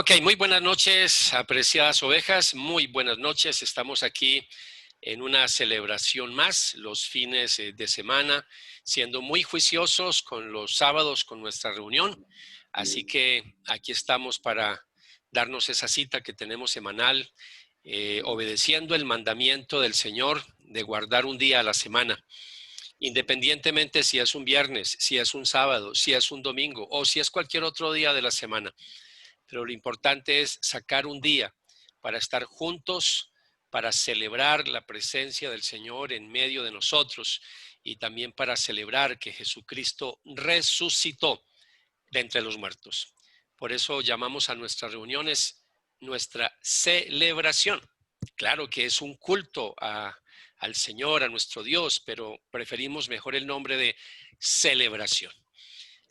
Ok, muy buenas noches, apreciadas ovejas, muy buenas noches. Estamos aquí en una celebración más, los fines de semana, siendo muy juiciosos con los sábados, con nuestra reunión. Así que aquí estamos para darnos esa cita que tenemos semanal, obedeciendo el mandamiento del Señor de guardar un día a la semana. Independientemente si es un viernes, si es un sábado, si es un domingo o si es cualquier otro día de la semana. Pero lo importante es sacar un día para estar juntos, para celebrar la presencia del Señor en medio de nosotros y también para celebrar que Jesucristo resucitó de entre los muertos. Por eso llamamos a nuestras reuniones nuestra celebración. Claro que es un culto al Señor, a nuestro Dios, pero preferimos mejor el nombre de celebración.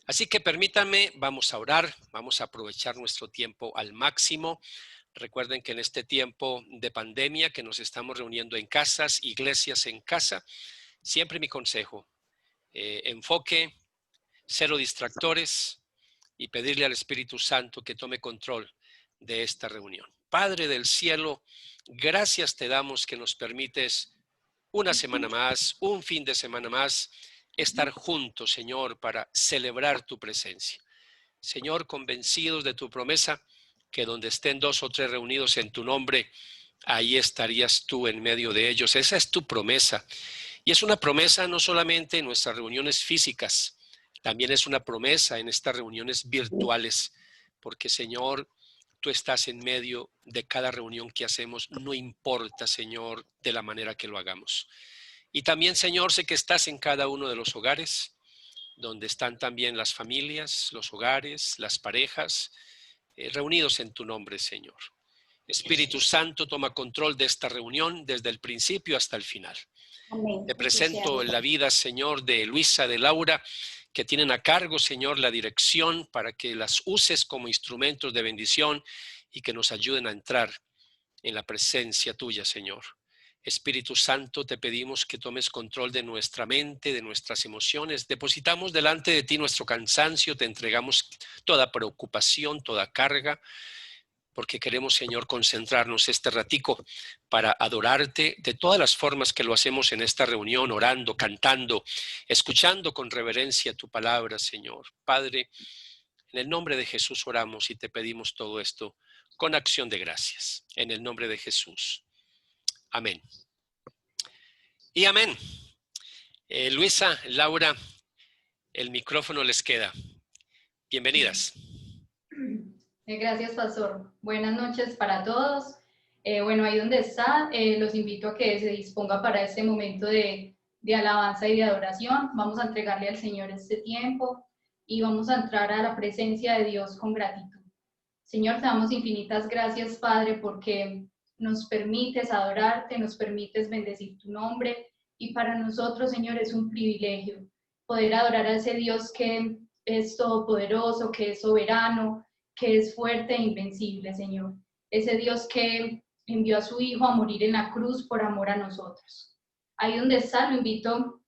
Así que permítanme, vamos a orar, vamos a aprovechar nuestro tiempo al máximo. Recuerden que en este tiempo de pandemia que nos estamos reuniendo en casas, iglesias en casa, siempre mi consejo, enfoque, cero distractores y pedirle al Espíritu Santo que tome control de esta reunión. Padre del cielo, gracias te damos que nos permites una semana más, un fin de semana más, estar juntos, Señor, para celebrar tu presencia. Señor, convencidos de tu promesa, que donde estén dos o tres reunidos en tu nombre, ahí estarías tú en medio de ellos. Esa es tu promesa. Y es una promesa no solamente en nuestras reuniones físicas, también es una promesa en estas reuniones virtuales, porque Señor, tú estás en medio de cada reunión que hacemos, no importa, Señor, de la manera que lo hagamos. Y también, Señor, sé que estás en cada uno de los hogares, donde están también las familias, los hogares, las parejas, reunidos en tu nombre, Señor. Espíritu Santo, toma control de esta reunión desde el principio hasta el final. Amén. Te presento en la vida, Señor, de Luisa, de Laura, que tienen a cargo, Señor, la dirección para que las uses como instrumentos de bendición y que nos ayuden a entrar en la presencia tuya, Señor. Espíritu Santo, te pedimos que tomes control de nuestra mente, de nuestras emociones. Depositamos delante de ti nuestro cansancio, te entregamos toda preocupación, toda carga, porque queremos, Señor, concentrarnos este ratico para adorarte de todas las formas que lo hacemos en esta reunión, orando, cantando, escuchando con reverencia tu palabra, Señor. Padre, en el nombre de Jesús oramos y te pedimos todo esto con acción de gracias. En el nombre de Jesús. Amén. Y amén. Luisa, Laura, el micrófono les queda. Bienvenidas. Gracias, Pastor. Buenas noches para todos. Bueno, ahí donde está, los invito a que se disponga para este momento de alabanza y de adoración. Vamos a entregarle al Señor este tiempo y vamos a entrar a la presencia de Dios con gratitud. Señor, te damos infinitas gracias, Padre, porque nos permites adorarte, nos permites bendecir tu nombre, y para nosotros, Señor, es un privilegio poder adorar a ese Dios que es todopoderoso, que es soberano, que es fuerte e invencible, Señor. Ese Dios que envió a su Hijo a morir en la cruz por amor a nosotros. Ahí donde está, lo invito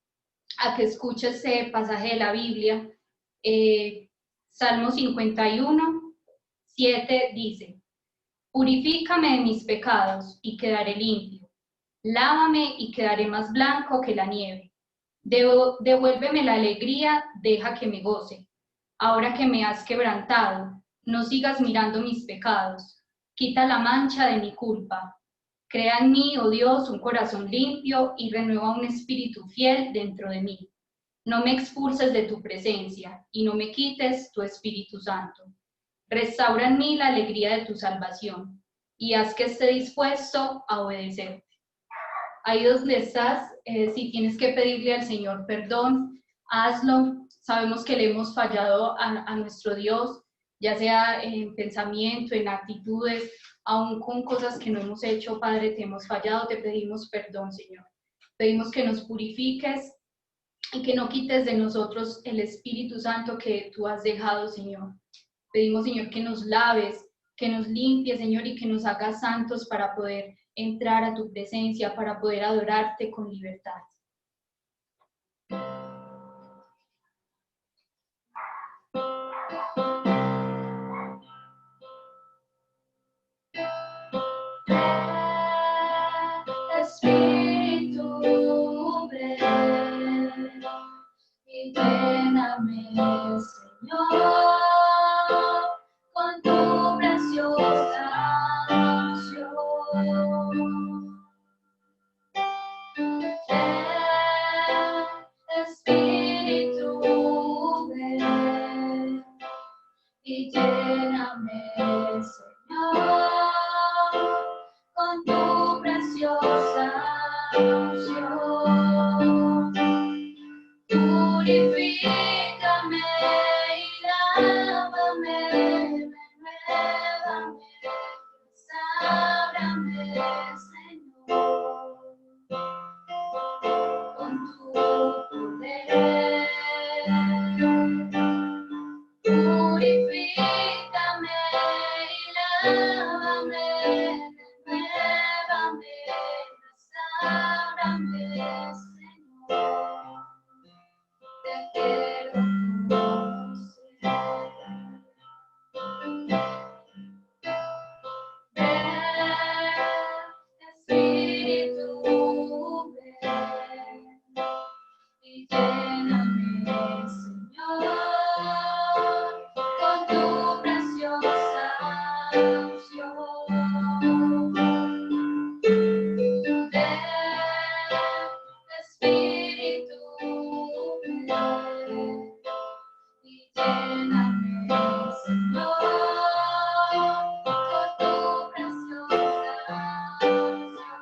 a que escuche este pasaje de la Biblia. Salmo 51, 7 dice: Purifícame de mis pecados y quedaré limpio. Lávame y quedaré más blanco que la nieve. Devuélveme la alegría, deja que me goce. Ahora que me has quebrantado, no sigas mirando mis pecados. Quita la mancha de mi culpa. Crea en mí, oh Dios, un corazón limpio y renueva un espíritu fiel dentro de mí. No me expulses de tu presencia y no me quites tu Espíritu Santo. Restaura en mí la alegría de tu salvación y haz que esté dispuesto a obedecerte. Ahí donde estás, si tienes que pedirle al Señor perdón, hazlo. Sabemos que le hemos fallado a nuestro Dios, ya sea en pensamiento, en actitudes, aún con cosas que no hemos hecho. Padre, te hemos fallado, te pedimos perdón, Señor. Pedimos que nos purifiques y que no quites de nosotros el Espíritu Santo que tú has dejado, Señor. Pedimos, Señor, que nos laves, que nos limpies, Señor, y que nos hagas santos para poder entrar a tu presencia, para poder adorarte con libertad. Señor, con tu preciosa unción. Espíritu, ven y lléname, Señor, con tu preciosa unción. Purifícame y lávame, renuévame, sábrame, Señor, con tu poder. Purifícame y lávame, renuévame, sábrame, Señor. Te quiero conocer. Espíritu, ven y lléname, Señor, con tu preciosa unción. Espíritu, ven y lléname, Señor, con tu preciosa unción.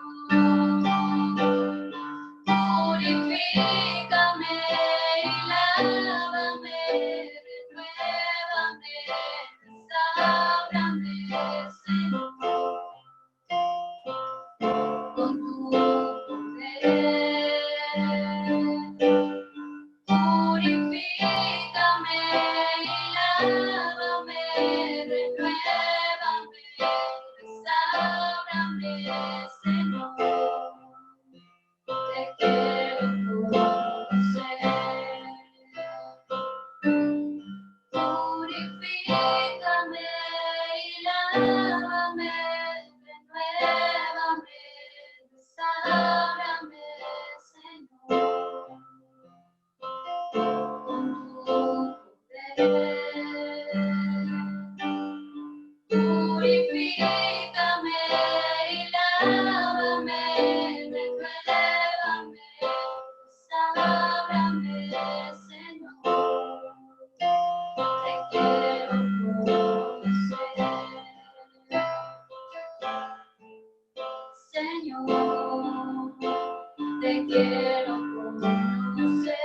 Purifícame y lávame, renuévame, sábrame, Señor, con tu poder. Purifícame y lávame, renuévame, sábrame, Señor. Te quiero conocer. Purifícame y lávame, renuévame, sábrame, Señor, con tu poder. Purifícame y lávame, renuévame, sábrame, Señor. Te quiero conocer. Señor, te quiero conocer.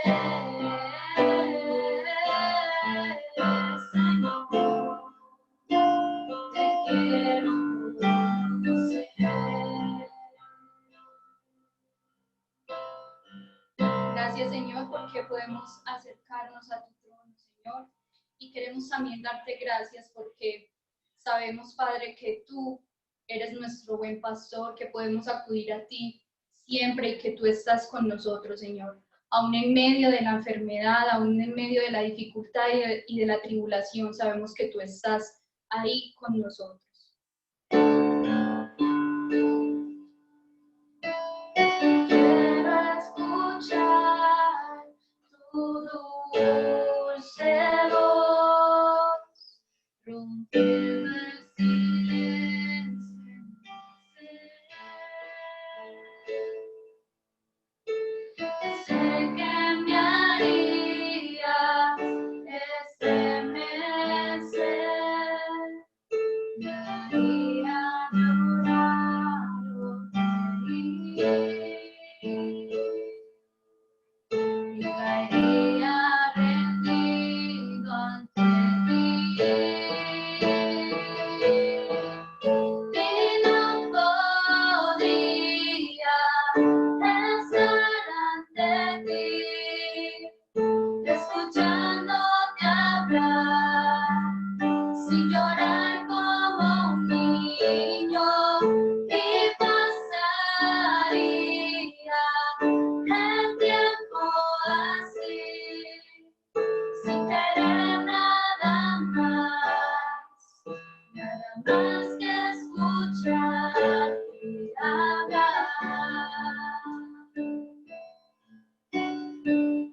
Señor, te quiero conocer. Gracias, Señor, porque podemos acercarnos a tu trono, Señor. Y queremos también darte gracias porque sabemos, Padre, que tú eres nuestro buen pastor, que podemos acudir a ti siempre y que tú estás con nosotros, Señor. Aún en medio de la enfermedad, aún en medio de la dificultad y de la tribulación, sabemos que tú estás ahí con nosotros. Quiero escuchar tu dulce voz, rompiendo el silencio en mi ser. Sé que me harías estremecer, me haría llorar o reír, y caería rendido ante ti. Y no podría estar ante ti, escuchándote hablar, sin llorar como un niño, y pasaría el tiempo así, sin querer nada más que escucharte hablar.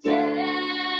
Lléname,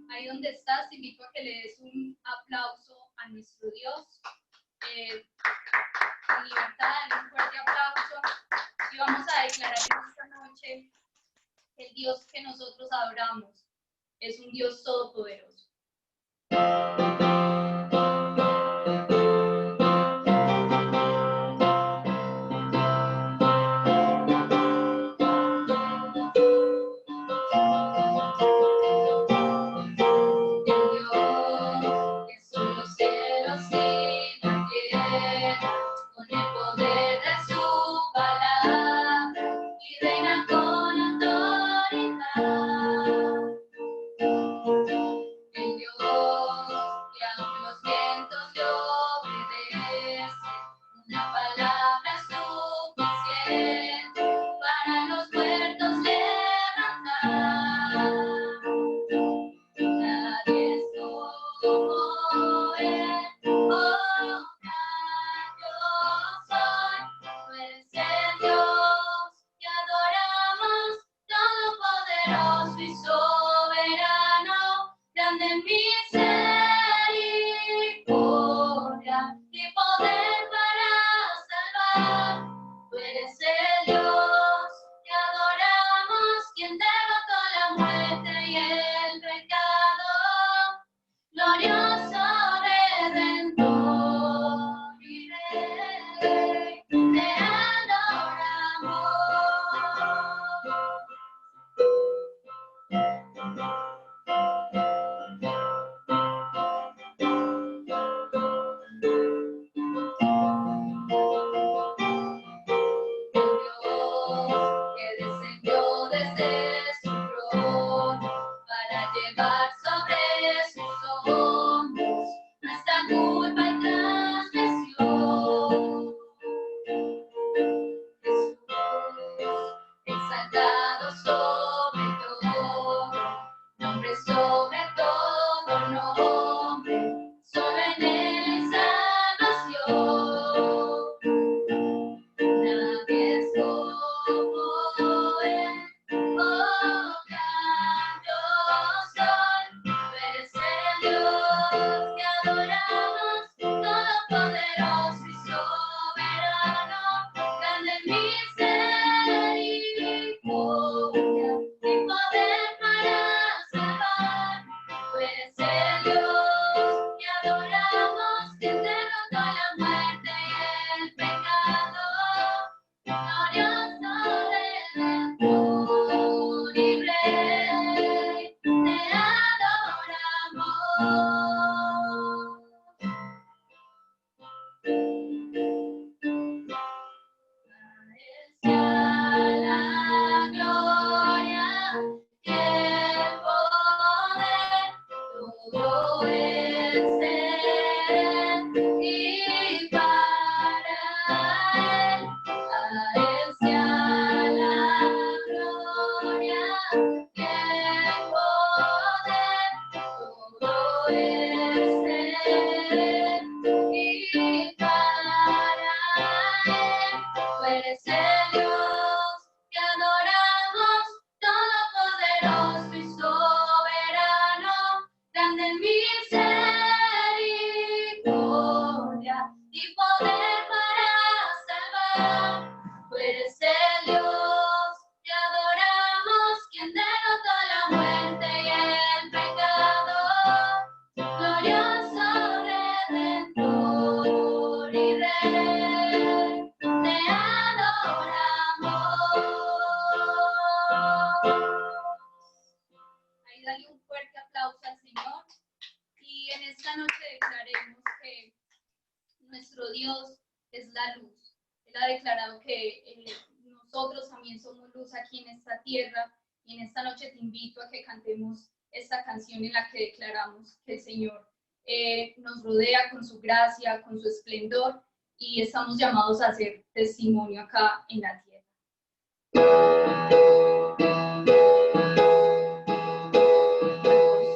Ahí donde estás, te invito a que le des un aplauso a nuestro Dios. En libertad, un fuerte aplauso. Y vamos a declarar en esta noche que el Dios que nosotros adoramos es un Dios todopoderoso. En la que declaramos que el Señor nos rodea con su gracia, con su esplendor, y estamos llamados a hacer testimonio acá en la tierra.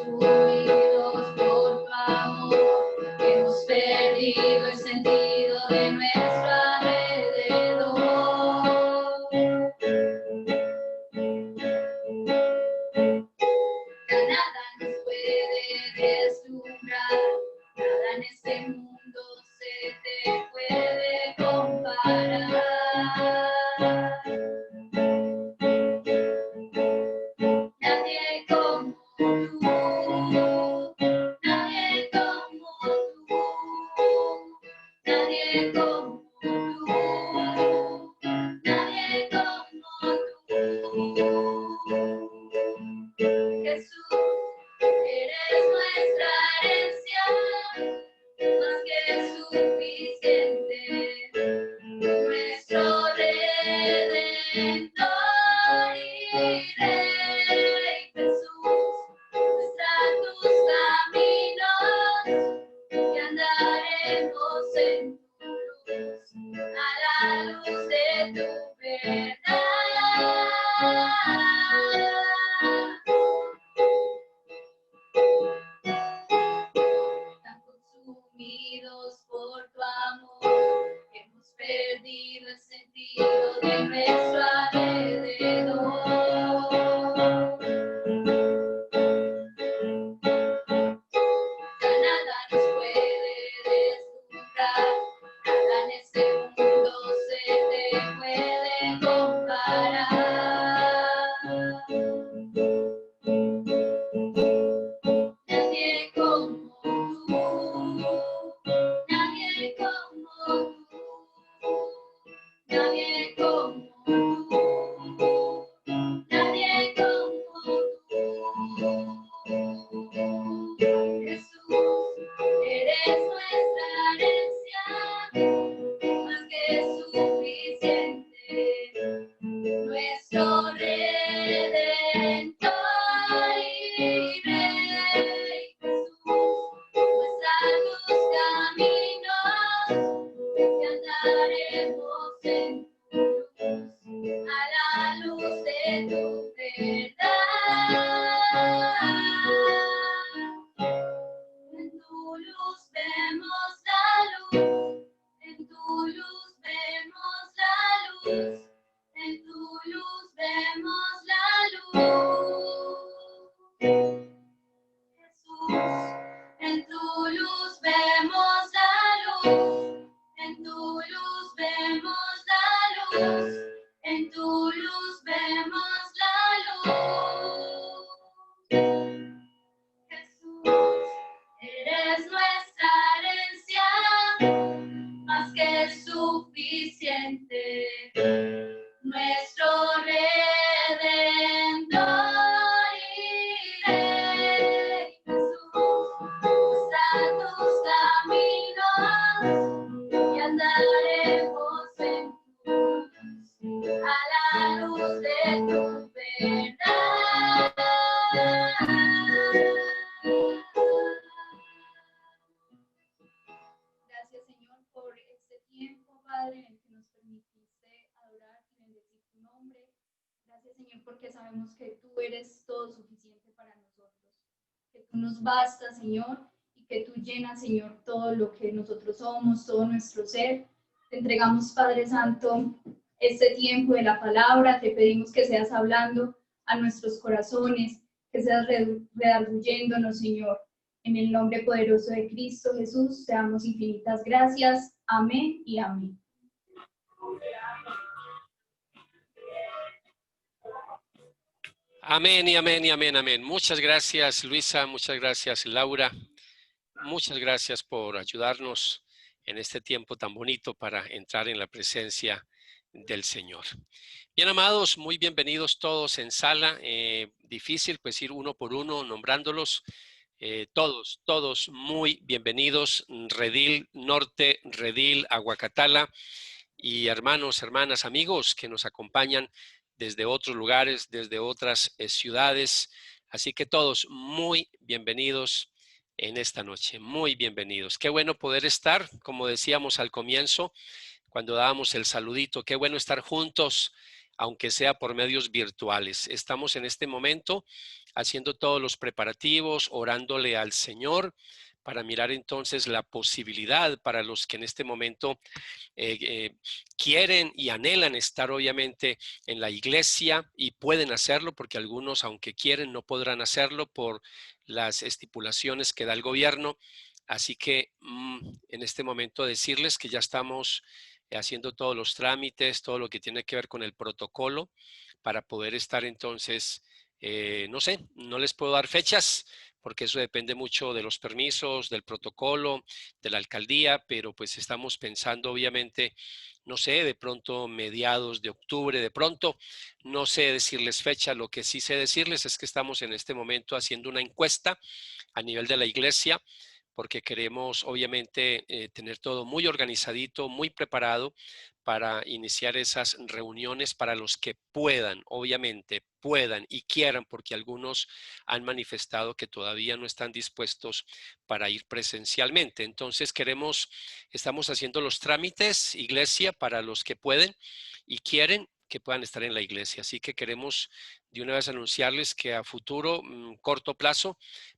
Consumidos por tu amor, hemos perdido el sentido de nuestro alrededor. Ya nada nos puede deslumbrar, nada en este mundo se te puede comparar. Nadie como tú, nadie como tú, nadie como tú, nadie como tú. Jesús, eres nuestra herencia, más que suficiente, nuestro Redentor y Rey. Jesús, muestra tus caminos y andaremos en tu luz, a la luz de tu verdad. Tan consumidos por tu amor, hemos perdido el sentido de nuestro alrededor. Ya nada nos puede deslumbrar, nada en este mundo se te puede comparar. Nadie como tú, nadie como tú, nadie como tú, nadie como tú. Jesús, eres nuestra herencia, más que suficiente, nuestro Redentor y Rey. Jesús, muestra tus caminos y andaremos en tu luz, a la luz de tu verdad. En tu luz vemos la luz, en tu luz vemos la luz, en tu luz vemos la luz. Jesús, en tu luz vemos la luz, en tu luz vemos la luz, en tu luz vemos la luz. Jesús, eres nuestra herencia, más que suficiente, nuestro Redentor y Rey. Jesús, muestra tus caminos y andaremos en tu luz, a la luz de tu verdad. Gracias, Señor, por este tiempo, Padre, en el que nos permitiste adorar y bendecir tu nombre. Gracias, Señor, porque sabemos que tú eres todo suficiente para nosotros, que tú nos bastas, Señor, y que tú llenas, Señor, todo lo que nosotros somos, todo nuestro ser. Te entregamos, Padre Santo, este tiempo de la palabra. Te pedimos que seas hablando a nuestros corazones, que seas redarguyéndonos, Señor. En el nombre poderoso de Cristo Jesús, te damos infinitas gracias. Amén y amén. Amén y amén y amén, amén. Muchas gracias, Luisa. Muchas gracias, Laura. Muchas gracias por ayudarnos en este tiempo tan bonito para entrar en la presencia del Señor. Bien, amados, muy bienvenidos todos en sala. Difícil pues ir uno por uno nombrándolos. Todos muy bienvenidos. Redil Norte, Redil Aguacatala y hermanos, hermanas, amigos que nos acompañan desde otros lugares, desde otras ciudades. Así que todos muy bienvenidos en esta noche. Muy bienvenidos. Qué bueno poder estar, como decíamos al comienzo, cuando dábamos el saludito, qué bueno estar juntos, aunque sea por medios virtuales. Estamos en este momento haciendo todos los preparativos, orándole al Señor para mirar entonces la posibilidad para los que en este momento quieren y anhelan estar obviamente en la iglesia y pueden hacerlo porque algunos, aunque quieren, no podrán hacerlo por las estipulaciones que da el gobierno. Así que en este momento decirles que ya estamos haciendo todos los trámites, todo lo que tiene que ver con el protocolo para poder estar entonces, no sé, no les puedo dar fechas porque eso depende mucho de los permisos, del protocolo, de la alcaldía, pero pues estamos pensando obviamente, no sé, de pronto mediados de octubre, de pronto, no sé decirles fecha, lo que sí sé decirles es que estamos en este momento haciendo una encuesta a nivel de la iglesia porque queremos obviamente tener todo muy organizadito, muy preparado para iniciar esas reuniones para los que puedan, obviamente, puedan y quieran, porque algunos han manifestado que todavía no están dispuestos para ir presencialmente. Entonces estamos haciendo los trámites, iglesia, para los que pueden y quieren que puedan estar en la iglesia. Así que queremos de una vez anunciarles que a futuro, corto plazo,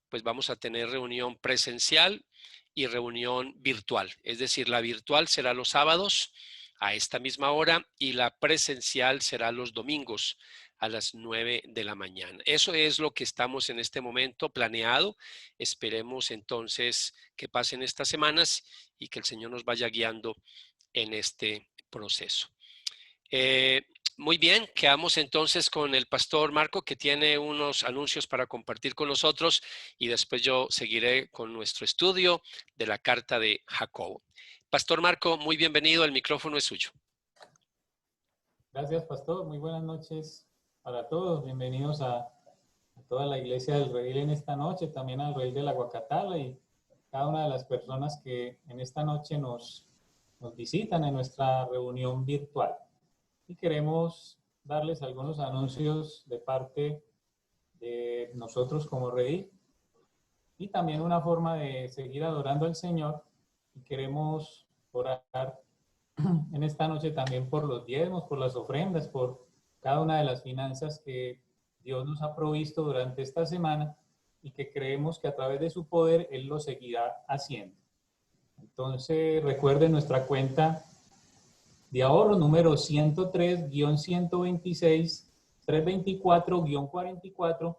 pues vamos a tener reunión presencial y reunión virtual. Es decir, la virtual será los sábados a esta misma hora y la presencial será los domingos a las 9 de la mañana. Eso es lo que estamos en este momento planeado. Esperemos entonces que pasen estas semanas y que el Señor nos vaya guiando en este proceso. Muy bien, quedamos entonces con el pastor Marco, que tiene unos anuncios para compartir con nosotros y después yo seguiré con nuestro estudio de la carta de Jacobo. Pastor Marco, muy bienvenido, el micrófono es suyo. Gracias, pastor. Muy buenas noches para todos. Bienvenidos a toda la iglesia del Redil en esta noche, también al Redil de la Guacatala y cada una de las personas que en esta noche nos visitan en nuestra reunión virtual. Y queremos darles algunos anuncios de parte de nosotros como Redil y también una forma de seguir adorando al Señor. Y queremos orar en esta noche también por los diezmos, por las ofrendas, por cada una de las finanzas que Dios nos ha provisto durante esta semana y que creemos que a través de su poder Él lo seguirá haciendo. Entonces recuerden nuestra cuenta de ahorro número 103-126-324-44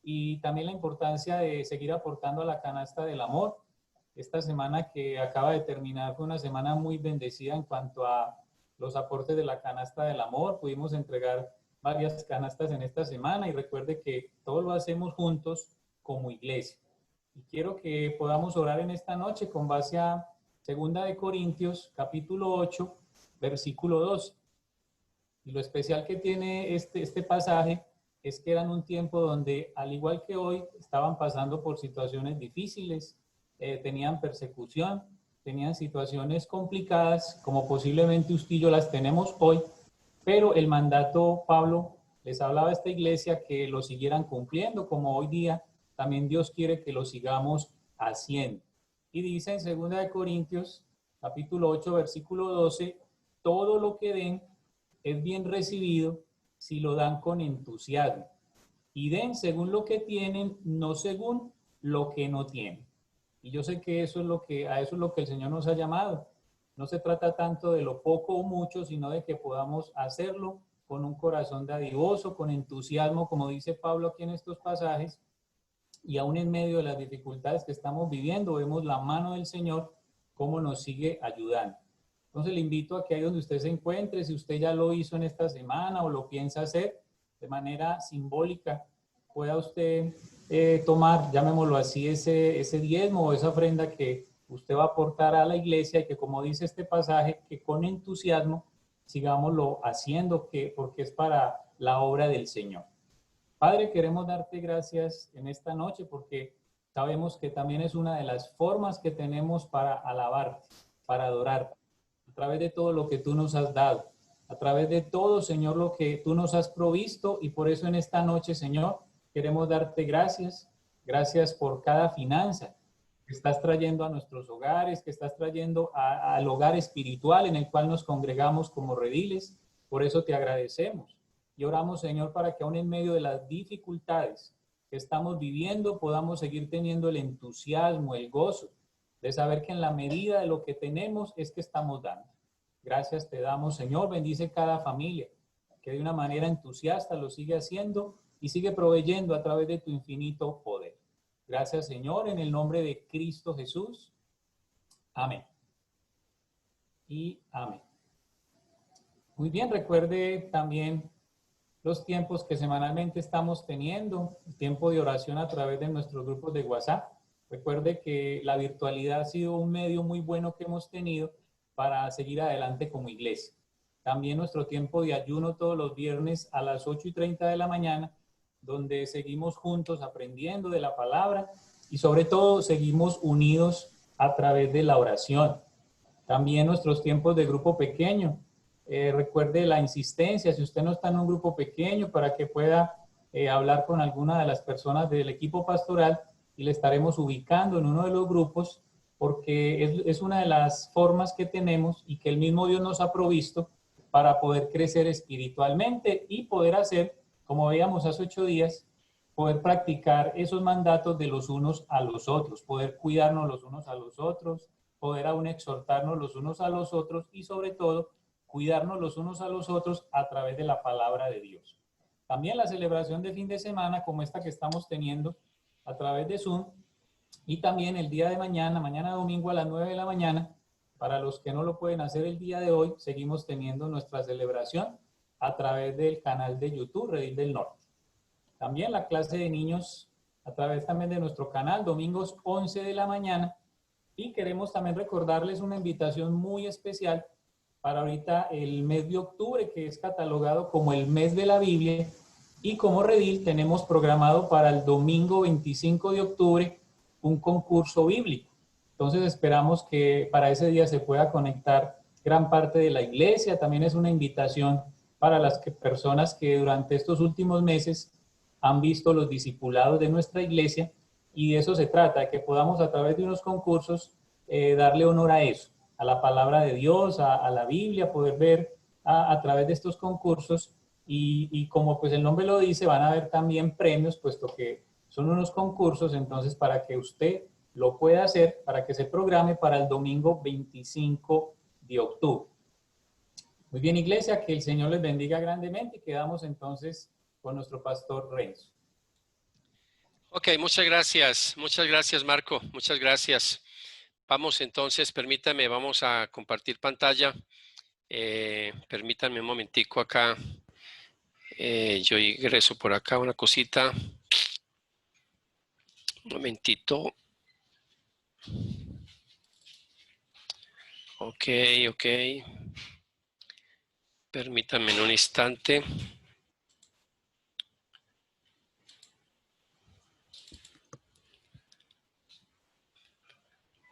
y también la importancia de seguir aportando a la canasta del amor. Esta semana que acaba de terminar fue una semana muy bendecida en cuanto a los aportes de la canasta del amor. Pudimos entregar varias canastas en esta semana y recuerde que todo lo hacemos juntos como iglesia. Y quiero que podamos orar en esta noche con base a 2 de Corintios, capítulo 8, versículo 12. Y lo especial que tiene este pasaje es que era en un tiempo donde, al igual que hoy, estaban pasando por situaciones difíciles, tenían persecución, tenían situaciones complicadas, como posiblemente usted y yo las tenemos hoy, pero el mandato, Pablo les hablaba a esta iglesia que lo siguieran cumpliendo, como hoy día también Dios quiere que lo sigamos haciendo. Y dice en 2 de Corintios, capítulo 8, versículo 12, todo lo que den es bien recibido si lo dan con entusiasmo. Y den según lo que tienen, no según lo que no tienen. Y yo sé que a eso es lo que el Señor nos ha llamado. No se trata tanto de lo poco o mucho, sino de que podamos hacerlo con un corazón dadivoso, con entusiasmo, como dice Pablo aquí en estos pasajes. Y aún en medio de las dificultades que estamos viviendo, vemos la mano del Señor, cómo nos sigue ayudando. Entonces le invito a que ahí donde usted se encuentre, si usted ya lo hizo en esta semana o lo piensa hacer de manera simbólica, pueda usted tomar, llamémoslo así, ese diezmo o esa ofrenda que usted va a aportar a la iglesia y que, como dice este pasaje, que con entusiasmo sigámoslo haciendo, porque es para la obra del Señor. Padre, queremos darte gracias en esta noche porque sabemos que también es una de las formas que tenemos para alabarte, para adorarte, a través de todo lo que tú nos has dado, a través de todo, Señor, lo que tú nos has provisto, y por eso en esta noche, Señor, queremos darte gracias. Gracias por cada finanza, que estás trayendo a nuestros hogares, que estás trayendo al hogar espiritual en el cual nos congregamos como rediles. Por eso te agradecemos y oramos, Señor, para que aún en medio de las dificultades que estamos viviendo podamos seguir teniendo el entusiasmo, el gozo de saber que en la medida de lo que tenemos es que estamos dando. Gracias te damos, Señor. Bendice cada familia que de una manera entusiasta lo sigue haciendo y sigue proveyendo a través de tu infinito poder. Gracias, Señor, en el nombre de Cristo Jesús. Amén. Y amén. Muy bien, recuerde también los tiempos que semanalmente estamos teniendo, el tiempo de oración a través de nuestros grupos de WhatsApp. Recuerde que la virtualidad ha sido un medio muy bueno que hemos tenido para seguir adelante como iglesia. También nuestro tiempo de ayuno todos los viernes a las 8:30 de la mañana, donde seguimos juntos aprendiendo de la palabra y sobre todo seguimos unidos a través de la oración. También nuestros tiempos de grupo pequeño. Recuerde la insistencia, si usted no está en un grupo pequeño, para que pueda hablar con alguna de las personas del equipo pastoral y le estaremos ubicando en uno de los grupos, porque es una de las formas que tenemos y que el mismo Dios nos ha provisto para poder crecer espiritualmente y poder hacer, como veíamos hace 8 días, poder practicar esos mandatos de los unos a los otros, poder cuidarnos los unos a los otros, poder aún exhortarnos los unos a los otros y sobre todo cuidarnos los unos a los otros a través de la palabra de Dios. También la celebración de fin de semana como esta que estamos teniendo a través de Zoom y también el día de mañana domingo a las 9 de la mañana, para los que no lo pueden hacer el día de hoy, seguimos teniendo nuestra celebración a través del canal de YouTube Redil del Norte. También la clase de niños a través también de nuestro canal, domingos 11 de la mañana. Y queremos también recordarles una invitación muy especial para ahorita el mes de octubre, que es catalogado como el mes de la Biblia. Y como Redil tenemos programado para el domingo 25 de octubre un concurso bíblico. Entonces esperamos que para ese día se pueda conectar gran parte de la iglesia. También es una invitación para las personas que durante estos últimos meses han visto los discipulados de nuestra iglesia, y de eso se trata, de que podamos a través de unos concursos darle honor a eso, a la palabra de Dios, a la Biblia, poder ver a través de estos concursos y como pues el nombre lo dice, van a haber también premios, puesto que son unos concursos. Entonces para que usted lo pueda hacer, para que se programe para el domingo 25 de octubre. Muy bien, iglesia, que el Señor les bendiga grandemente y quedamos entonces con nuestro pastor Renzo. Ok, muchas gracias Marco, muchas gracias. Vamos entonces, permítame, vamos a compartir pantalla. Permítanme un momentico acá. Yo ingreso por acá una cosita. Un momentito. Ok. Permítanme en un instante.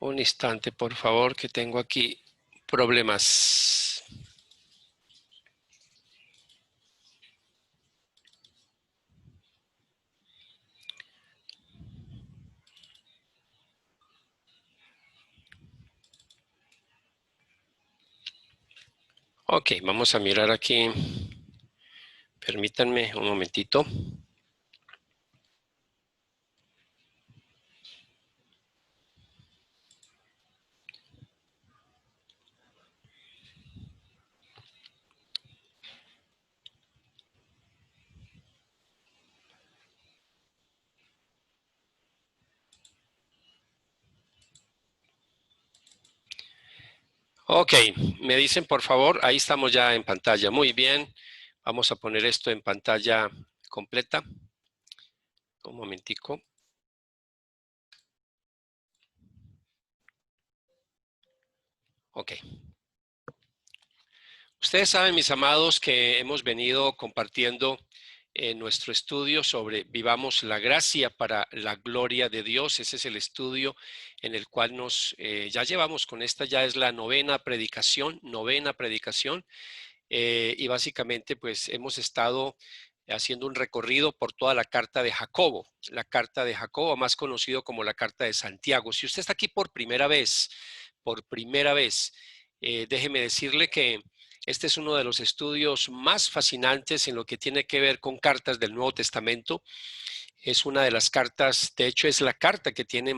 Un instante, por favor, que tengo aquí problemas. Ok, vamos a mirar aquí. Permítanme un momentito. Ok, me dicen por favor, ahí estamos ya en pantalla. Muy bien, vamos a poner esto en pantalla completa. Un momentico. Ok. Ustedes saben, mis amados, que hemos venido compartiendo nuestro estudio sobre Vivamos la Gracia para la Gloria de Dios. Ese es el estudio en el cual ya llevamos con esta, ya es la novena predicación, y básicamente pues hemos estado haciendo un recorrido por toda la carta de Jacobo, más conocido como la carta de Santiago. Si usted está aquí por primera vez, déjeme decirle que este es uno de los estudios más fascinantes en lo que tiene que ver con cartas del Nuevo Testamento. Es una de las cartas, de hecho es la carta que tiene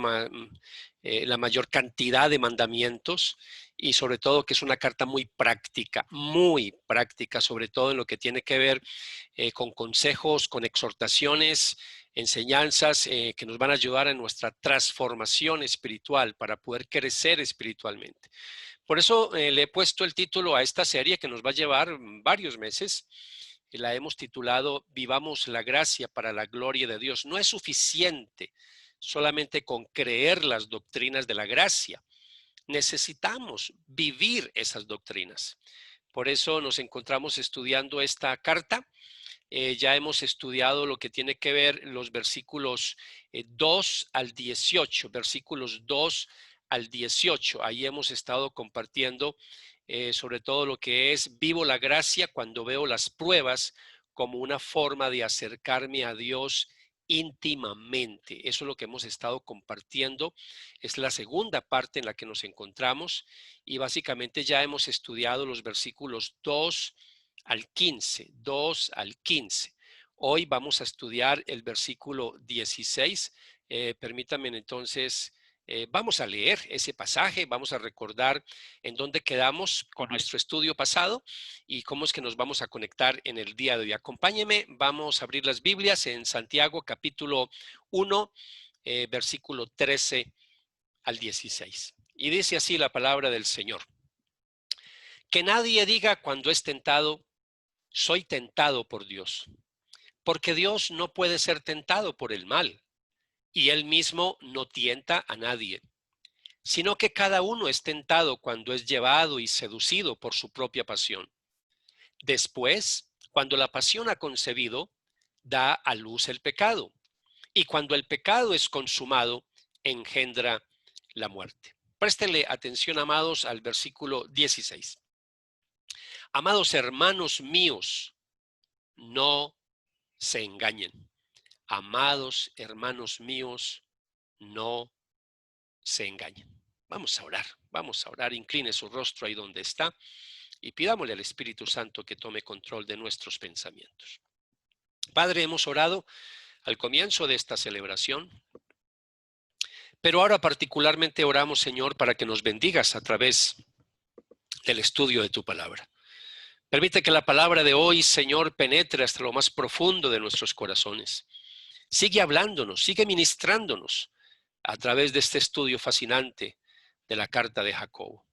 la mayor cantidad de mandamientos y sobre todo que es una carta muy práctica, sobre todo en lo que tiene que ver con consejos, con exhortaciones, enseñanzas que nos van a ayudar en nuestra transformación espiritual para poder crecer espiritualmente. Por eso le he puesto el título a esta serie que nos va a llevar varios meses. La hemos titulado Vivamos la gracia para la gloria de Dios. No es suficiente solamente con creer las doctrinas de la gracia. Necesitamos vivir esas doctrinas. Por eso nos encontramos estudiando esta carta. Ya hemos estudiado lo que tiene que ver los versículos 2 al 18, versículos 2 al 18. Ahí hemos estado compartiendo sobre todo lo que es vivo la gracia cuando veo las pruebas como una forma de acercarme a Dios íntimamente. Eso es lo que hemos estado compartiendo. Es la segunda parte en la que nos encontramos y básicamente ya hemos estudiado los versículos 2 al 15, 2 al 15. Hoy vamos a estudiar el versículo 16. Permítanme entonces, vamos a leer ese pasaje, vamos a recordar en dónde quedamos con nuestro estudio pasado y cómo es que nos vamos a conectar en el día de hoy. Acompáñenme, vamos a abrir las Biblias en Santiago capítulo 1, versículo 13 al 16. Y dice así la palabra del Señor. Que nadie diga cuando es tentado, soy tentado por Dios, porque Dios no puede ser tentado por el mal, y Él mismo no tienta a nadie, sino que cada uno es tentado cuando es llevado y seducido por su propia pasión. Después, cuando la pasión ha concebido, da a luz el pecado, y cuando el pecado es consumado, engendra la muerte. Préstele atención, amados, al versículo 16. Amados hermanos míos, no se engañen. Amados hermanos míos, no se engañen. Vamos a orar, incline su rostro ahí donde está y pidámosle al Espíritu Santo que tome control de nuestros pensamientos. Padre, hemos orado al comienzo de esta celebración, pero ahora particularmente oramos, Señor, para que nos bendigas a través del estudio de tu palabra. Permite que la palabra de hoy, Señor, penetre hasta lo más profundo de nuestros corazones. Sigue hablándonos, sigue ministrándonos a través de este estudio fascinante de la carta de Jacobo.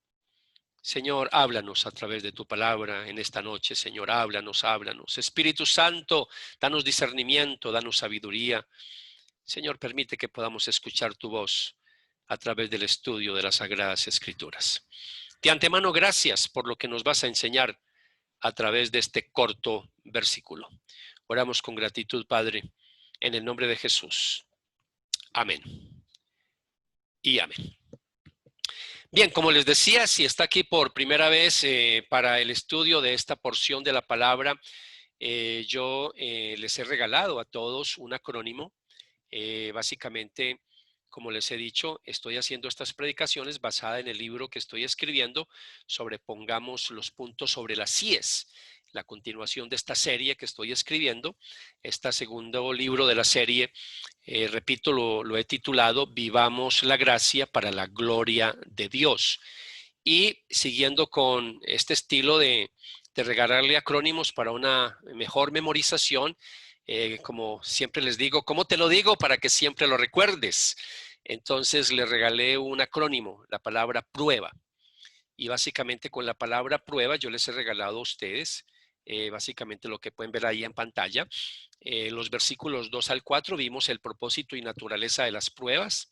Señor, háblanos a través de tu palabra en esta noche, Señor, háblanos. Espíritu Santo, danos discernimiento, danos sabiduría. Señor, permite que podamos escuchar tu voz a través del estudio de las Sagradas Escrituras. De antemano, gracias por lo que nos vas a enseñar a través de este corto versículo. Oramos con gratitud, Padre, en el nombre de Jesús. Amén. Y amén. Bien, como les decía, si está aquí por primera vez para el estudio de esta porción de la palabra, yo les he regalado a todos un acrónimo. Básicamente, como les he dicho, estoy haciendo estas predicaciones basada en el libro que estoy escribiendo sobre Pongamos los puntos sobre las íes, la continuación de esta serie que estoy escribiendo. Este segundo libro de la serie, repito, lo he titulado Vivamos la gracia para la gloria de Dios. Y siguiendo con este estilo de regalarle acrónimos para una mejor memorización, como siempre les digo, ¿cómo te lo digo? Para que siempre lo recuerdes. Entonces le regalé un acrónimo, la palabra prueba. Y básicamente con la palabra prueba yo les he regalado a ustedes básicamente lo que pueden ver ahí en pantalla. Los versículos 2 al 4 vimos el propósito y naturaleza de las pruebas.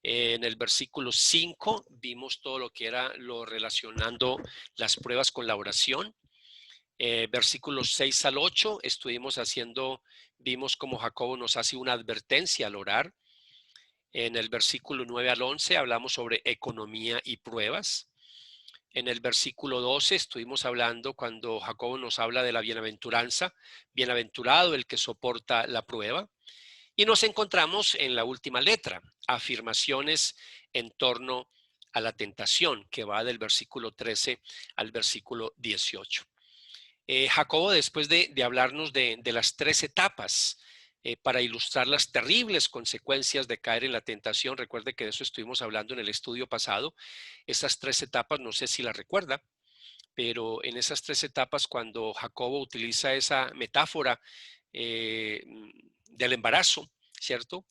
En el versículo 5 vimos todo lo que era lo relacionando las pruebas con la oración. Versículos 6 al 8 vimos cómo Jacobo nos hace una advertencia al orar. En el versículo 9 al 11 hablamos sobre economía y pruebas. En el versículo 12 estuvimos hablando cuando Jacobo nos habla de la bienaventuranza, bienaventurado el que soporta la prueba. Y nos encontramos en la última letra, afirmaciones en torno a la tentación, que va del versículo 13 al versículo 18. Jacobo, después de hablarnos de las 3 etapas, para ilustrar las terribles consecuencias de caer en la tentación, recuerde que de eso estuvimos hablando en el estudio pasado, esas 3 etapas, no sé si la recuerda, pero en esas 3 etapas, cuando Jacobo utiliza esa metáfora del embarazo, ¿cierto?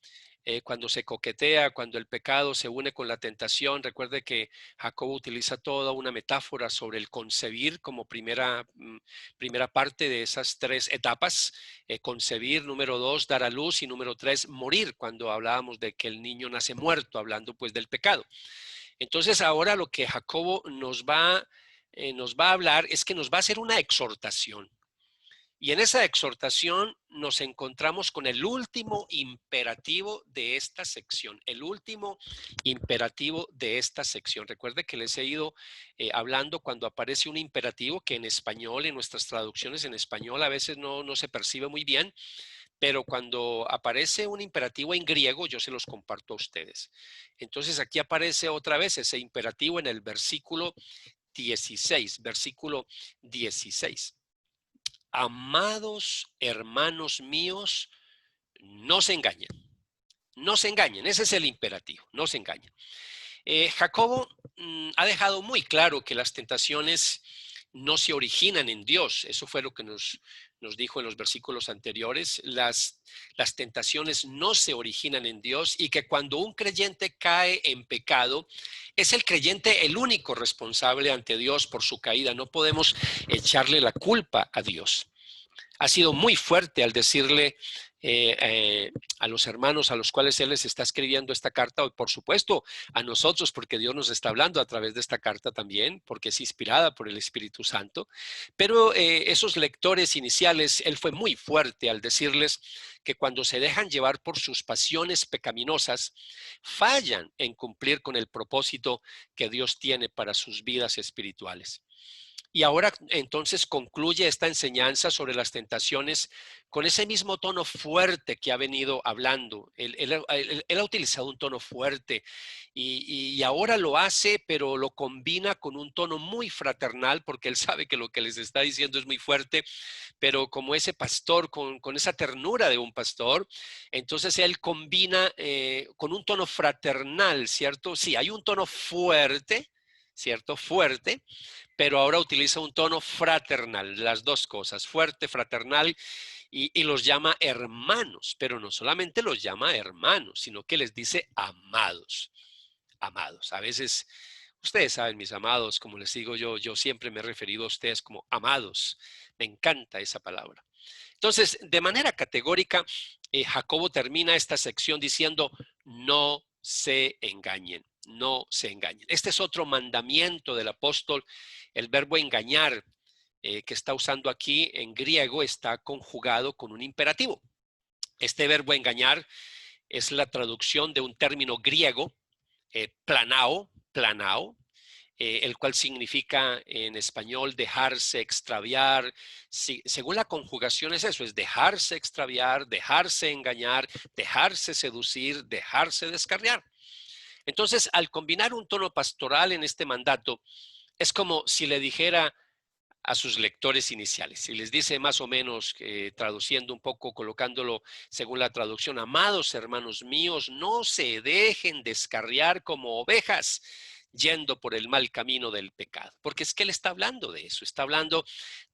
Cuando se coquetea, cuando el pecado se une con la tentación, recuerde que Jacobo utiliza toda una metáfora sobre el concebir como primera parte de esas 3 etapas. Concebir, número 2, dar a luz, y número 3, morir, cuando hablábamos de que el niño nace muerto, hablando pues del pecado. Entonces ahora lo que Jacobo nos va a hablar es que nos va a hacer una exhortación. Y en esa exhortación nos encontramos con el último imperativo de esta sección, el último imperativo de esta sección. Recuerde que les he ido hablando cuando aparece un imperativo que en español, en nuestras traducciones en español, a veces no se percibe muy bien, pero cuando aparece un imperativo en griego, yo se los comparto a ustedes. Entonces aquí aparece otra vez ese imperativo en el versículo 16, versículo 16. Amados hermanos míos, no se engañen. No se engañen, ese es el imperativo, no se engañen. Jacobo ha dejado muy claro que las tentaciones no se originan en Dios. Eso fue lo que nos dijo en los versículos anteriores. Las tentaciones no se originan en Dios, y que cuando un creyente cae en pecado, es el creyente el único responsable ante Dios por su caída. No podemos echarle la culpa a Dios. Ha sido muy fuerte al decirle a los hermanos a los cuales él les está escribiendo esta carta, por supuesto a nosotros, porque Dios nos está hablando a través de esta carta también, porque es inspirada por el Espíritu Santo, pero esos lectores iniciales, él fue muy fuerte al decirles que cuando se dejan llevar por sus pasiones pecaminosas, fallan en cumplir con el propósito que Dios tiene para sus vidas espirituales. Y ahora entonces concluye esta enseñanza sobre las tentaciones con ese mismo tono fuerte que ha venido hablando. Él ha utilizado un tono fuerte y ahora lo hace, pero lo combina con un tono muy fraternal, porque él sabe que lo que les está diciendo es muy fuerte, pero como ese pastor, con esa ternura de un pastor, entonces él combina con un tono fraternal, ¿cierto? Sí, hay un tono fuerte, ¿cierto? Fuerte, pero ahora utiliza un tono fraternal, las dos cosas, fuerte, fraternal, y los llama hermanos, pero no solamente los llama hermanos, sino que les dice amados, amados. A veces, ustedes saben, mis amados, como les digo yo siempre me he referido a ustedes como amados. Me encanta esa palabra. Entonces, de manera categórica, Jacobo termina esta sección diciendo, no se engañen, no se engañen. Este es otro mandamiento del apóstol. El verbo engañar que está usando aquí en griego está conjugado con un imperativo. Este verbo engañar es la traducción de un término griego, planao, el cual significa en español dejarse extraviar. Según la conjugación es eso, es dejarse extraviar, dejarse engañar, dejarse seducir, dejarse descarriar. Entonces, al combinar un tono pastoral en este mandato, es como si le dijera a sus lectores iniciales, si les dice más o menos, traduciendo un poco, colocándolo según la traducción, amados hermanos míos, no se dejen descarriar como ovejas yendo por el mal camino del pecado, porque es que él está hablando de eso, está hablando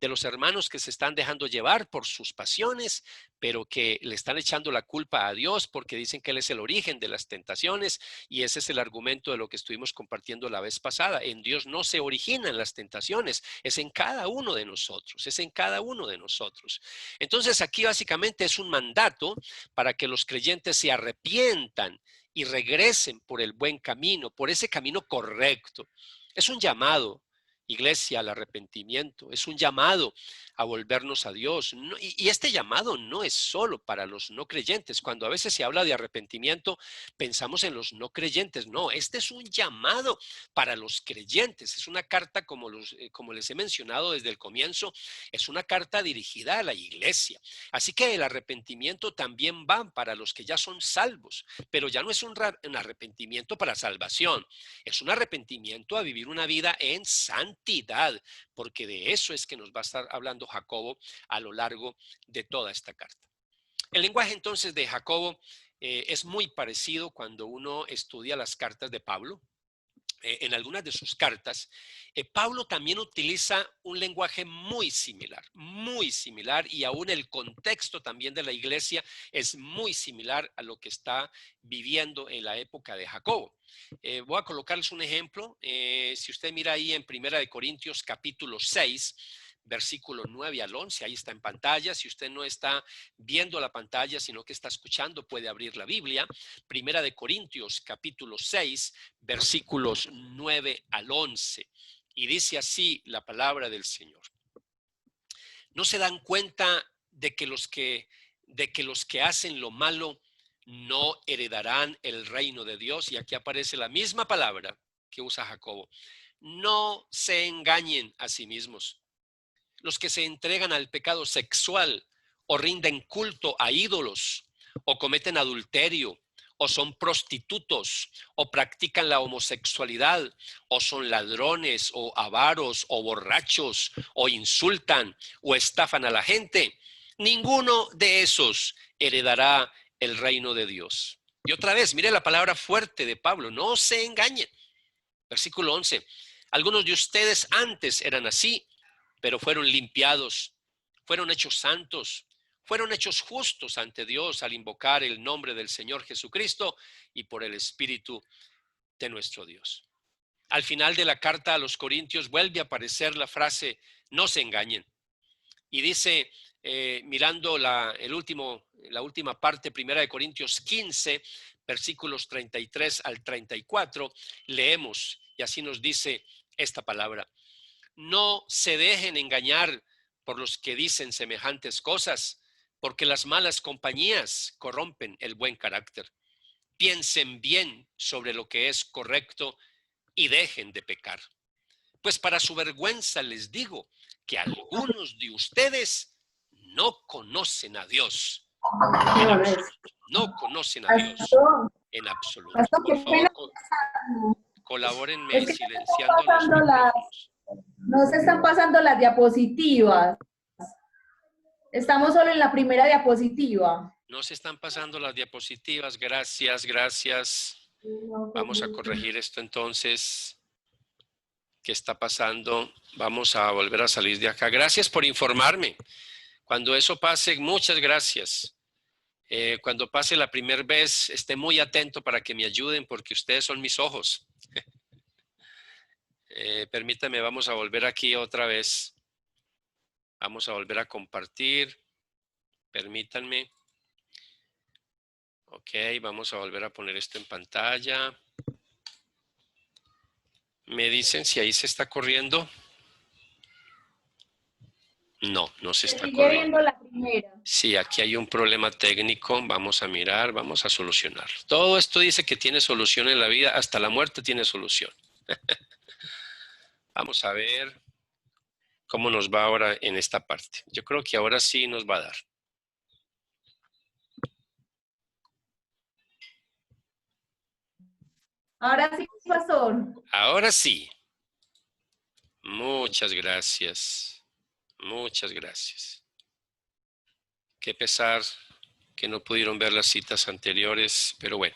de los hermanos que se están dejando llevar por sus pasiones, pero que le están echando la culpa a Dios porque dicen que él es el origen de las tentaciones, y ese es el argumento de lo que estuvimos compartiendo la vez pasada. En Dios no se originan las tentaciones, es en cada uno de nosotros, es en cada uno de nosotros. Entonces aquí básicamente es un mandato para que los creyentes se arrepientan y regresen por el buen camino, por ese camino correcto. Es un llamado iglesia, al arrepentimiento. Es un llamado a volvernos a Dios. Y este llamado no es solo para los no creyentes. Cuando a veces se habla de arrepentimiento, pensamos en los no creyentes. No, este es un llamado para los creyentes. Es una carta, como les he mencionado desde el comienzo, es una carta dirigida a la iglesia. Así que el arrepentimiento también va para los que ya son salvos, pero ya no es un arrepentimiento para salvación. Es un arrepentimiento a vivir una vida en santidad, porque de eso es que nos va a estar hablando Jacobo a lo largo de toda esta carta. El lenguaje entonces de Jacobo es muy parecido cuando uno estudia las cartas de Pablo. En algunas de sus cartas, Pablo también utiliza un lenguaje muy similar, y aún el contexto también de la iglesia es muy similar a lo que está viviendo en la época de Jacobo. Voy a colocarles un ejemplo. Si usted mira ahí en 1 Corintios capítulo 6, versículo 9 al 11, ahí está en pantalla. Si usted no está viendo la pantalla, sino que está escuchando, puede abrir la Biblia. 1 Corintios capítulo 6, versículos 9 al 11. Y dice así la palabra del Señor. ¿No se dan cuenta de que los que hacen lo malo no heredarán el reino de Dios? Y aquí aparece la misma palabra que usa Jacobo. No se engañen a sí mismos. Los que se entregan al pecado sexual o rinden culto a ídolos o cometen adulterio o son prostitutos o practican la homosexualidad o son ladrones o avaros o borrachos o insultan o estafan a la gente, ninguno de esos heredará el reino de Dios. Y otra vez, mire la palabra fuerte de Pablo, no se engañen. Versículo 11, algunos de ustedes antes eran así, pero fueron limpiados, fueron hechos santos, fueron hechos justos ante Dios al invocar el nombre del Señor Jesucristo y por el Espíritu de nuestro Dios. Al final de la carta a los Corintios vuelve a aparecer la frase, no se engañen. Y dice, mirando la última parte, 1 Corintios 15, versículos 33 al 34, leemos, y así nos dice esta palabra. No se dejen engañar por los que dicen semejantes cosas, porque las malas compañías corrompen el buen carácter. Piensen bien sobre lo que es correcto y dejen de pecar. Pues para su vergüenza les digo que algunos de ustedes no conocen a Dios. No conocen a Dios en absoluto. Por favor, colabórenme silenciando los micrófonos. No se están pasando las diapositivas. Estamos solo en la primera diapositiva. No se están pasando las diapositivas. Gracias, gracias. Vamos a corregir esto entonces. ¿Qué está pasando? Vamos a volver a salir de acá. Gracias por informarme. Cuando eso pase, muchas gracias. Cuando pase la primera vez, esté muy atento para que me ayuden porque ustedes son mis ojos. Permítame, vamos a volver aquí otra vez. Vamos a volver a compartir. Permítanme. Ok, vamos a volver a poner esto en pantalla. ¿Me dicen si ahí se está corriendo? No, no se está corriendo. La primera. Sí, aquí hay un problema técnico. Vamos a mirar, vamos a solucionarlo. Todo esto dice que tiene solución en la vida. Hasta la muerte tiene solución. Vamos a ver cómo nos va ahora en esta parte. Yo creo que ahora sí nos va a dar. Ahora sí, pastor. Ahora sí. Muchas gracias. Muchas gracias. Qué pesar que no pudieron ver las citas anteriores, pero bueno.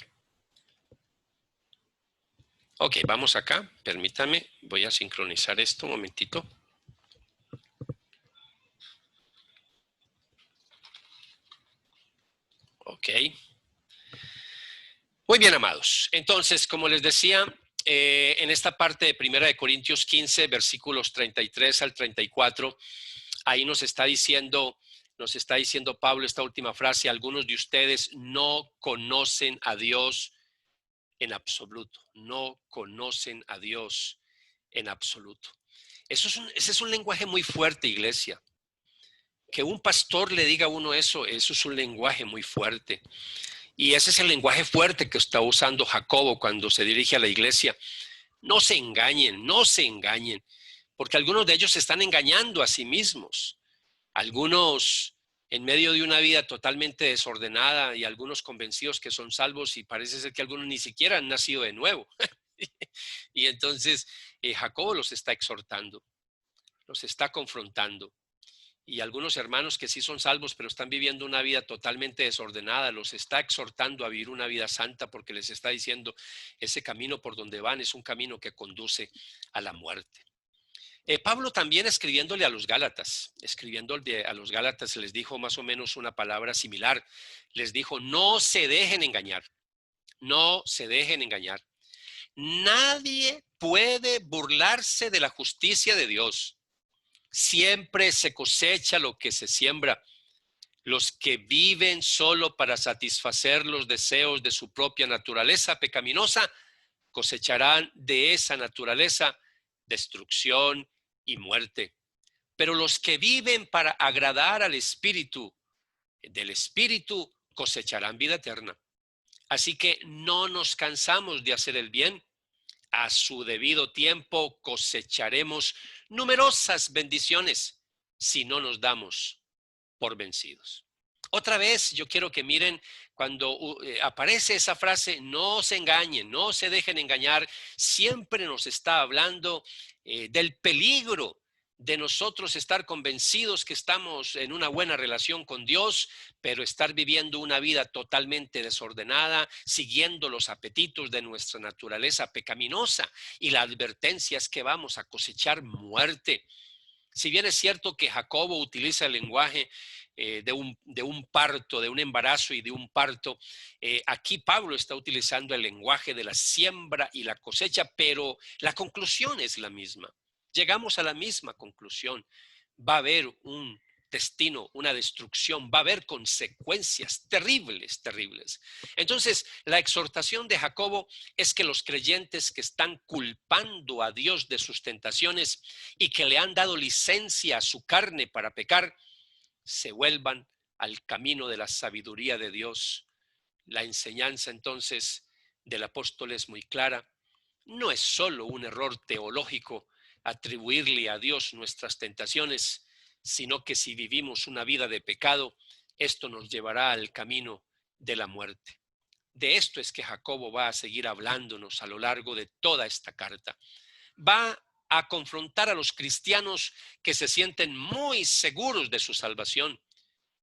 Ok, vamos acá. Permítame, voy a sincronizar esto un momentito. Ok. Muy bien, amados. Entonces, como les decía, en esta parte de 1 Corintios 15, versículos 33 al 34, ahí nos está diciendo Pablo esta última frase, algunos de ustedes no conocen a Dios en absoluto, no conocen a Dios en absoluto. Ese es un lenguaje muy fuerte, iglesia. Que un pastor le diga a uno eso es un lenguaje muy fuerte. Y ese es el lenguaje fuerte que está usando Jacobo cuando se dirige a la iglesia. No se engañen, no se engañen, porque algunos de ellos se están engañando a sí mismos. Algunos en medio de una vida totalmente desordenada y algunos convencidos que son salvos y parece ser que algunos ni siquiera han nacido de nuevo. Y entonces Jacobo los está exhortando, los está confrontando. Y algunos hermanos que sí son salvos, pero están viviendo una vida totalmente desordenada, los está exhortando a vivir una vida santa porque les está diciendo, ese camino por donde van es un camino que conduce a la muerte. Pablo también escribiéndole a los Gálatas, les dijo más o menos una palabra similar. Les dijo, no se dejen engañar, no se dejen engañar. Nadie puede burlarse de la justicia de Dios. Siempre se cosecha lo que se siembra. Los que viven solo para satisfacer los deseos de su propia naturaleza pecaminosa cosecharán de esa naturaleza destrucción y muerte. Pero los que viven para agradar al Espíritu, del Espíritu cosecharán vida eterna. Así que no nos cansamos de hacer el bien. A su debido tiempo cosecharemos numerosas bendiciones si no nos damos por vencidos. Otra vez yo quiero que miren cuando aparece esa frase, no se engañen, no se dejen engañar, siempre nos está hablando del peligro de nosotros estar convencidos que estamos en una buena relación con Dios, pero estar viviendo una vida totalmente desordenada, siguiendo los apetitos de nuestra naturaleza pecaminosa. Y la advertencia es que vamos a cosechar muerte. Si bien es cierto que Jacobo utiliza el lenguaje de un parto, de un embarazo y de un parto, aquí Pablo está utilizando el lenguaje de la siembra y la cosecha, pero la conclusión es la misma. Llegamos a la misma conclusión. Va a haber un destino, una destrucción, va a haber consecuencias terribles, terribles. Entonces, la exhortación de Jacobo es que los creyentes que están culpando a Dios de sus tentaciones y que le han dado licencia a su carne para pecar, se vuelvan al camino de la sabiduría de Dios. La enseñanza entonces del apóstol es muy clara. No es solo un error teológico atribuirle a Dios nuestras tentaciones, sino que si vivimos una vida de pecado, esto nos llevará al camino de la muerte. De esto es que Jacobo va a seguir hablándonos a lo largo de toda esta carta. Va a confrontar a los cristianos que se sienten muy seguros de su salvación,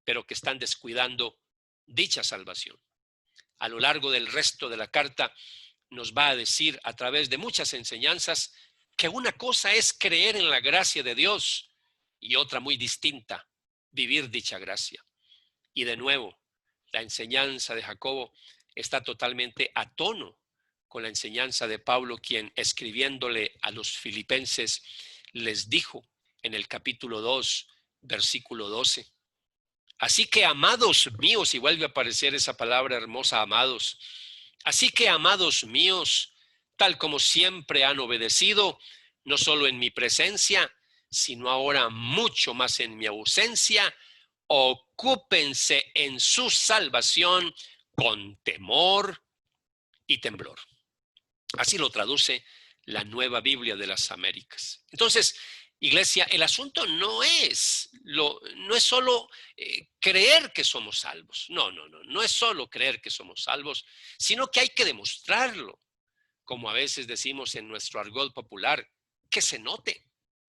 pero que están descuidando dicha salvación. A lo largo del resto de la carta nos va a decir a través de muchas enseñanzas que una cosa es creer en la gracia de Dios y otra muy distinta, vivir dicha gracia. Y de nuevo, la enseñanza de Jacobo está totalmente a tono con la enseñanza de Pablo, quien escribiéndole a los filipenses les dijo en el capítulo 2, versículo 12. Así que, amados míos, y vuelve a aparecer esa palabra hermosa, amados. Así que, amados míos, tal como siempre han obedecido, no solo en mi presencia, sino ahora mucho más en mi ausencia, ocúpense en su salvación con temor y temblor. Así lo traduce la Nueva Biblia de las Américas. Entonces, iglesia, el asunto no es solo creer que somos salvos. No es solo creer que somos salvos, sino que hay que demostrarlo. Como a veces decimos en nuestro argot popular, que se note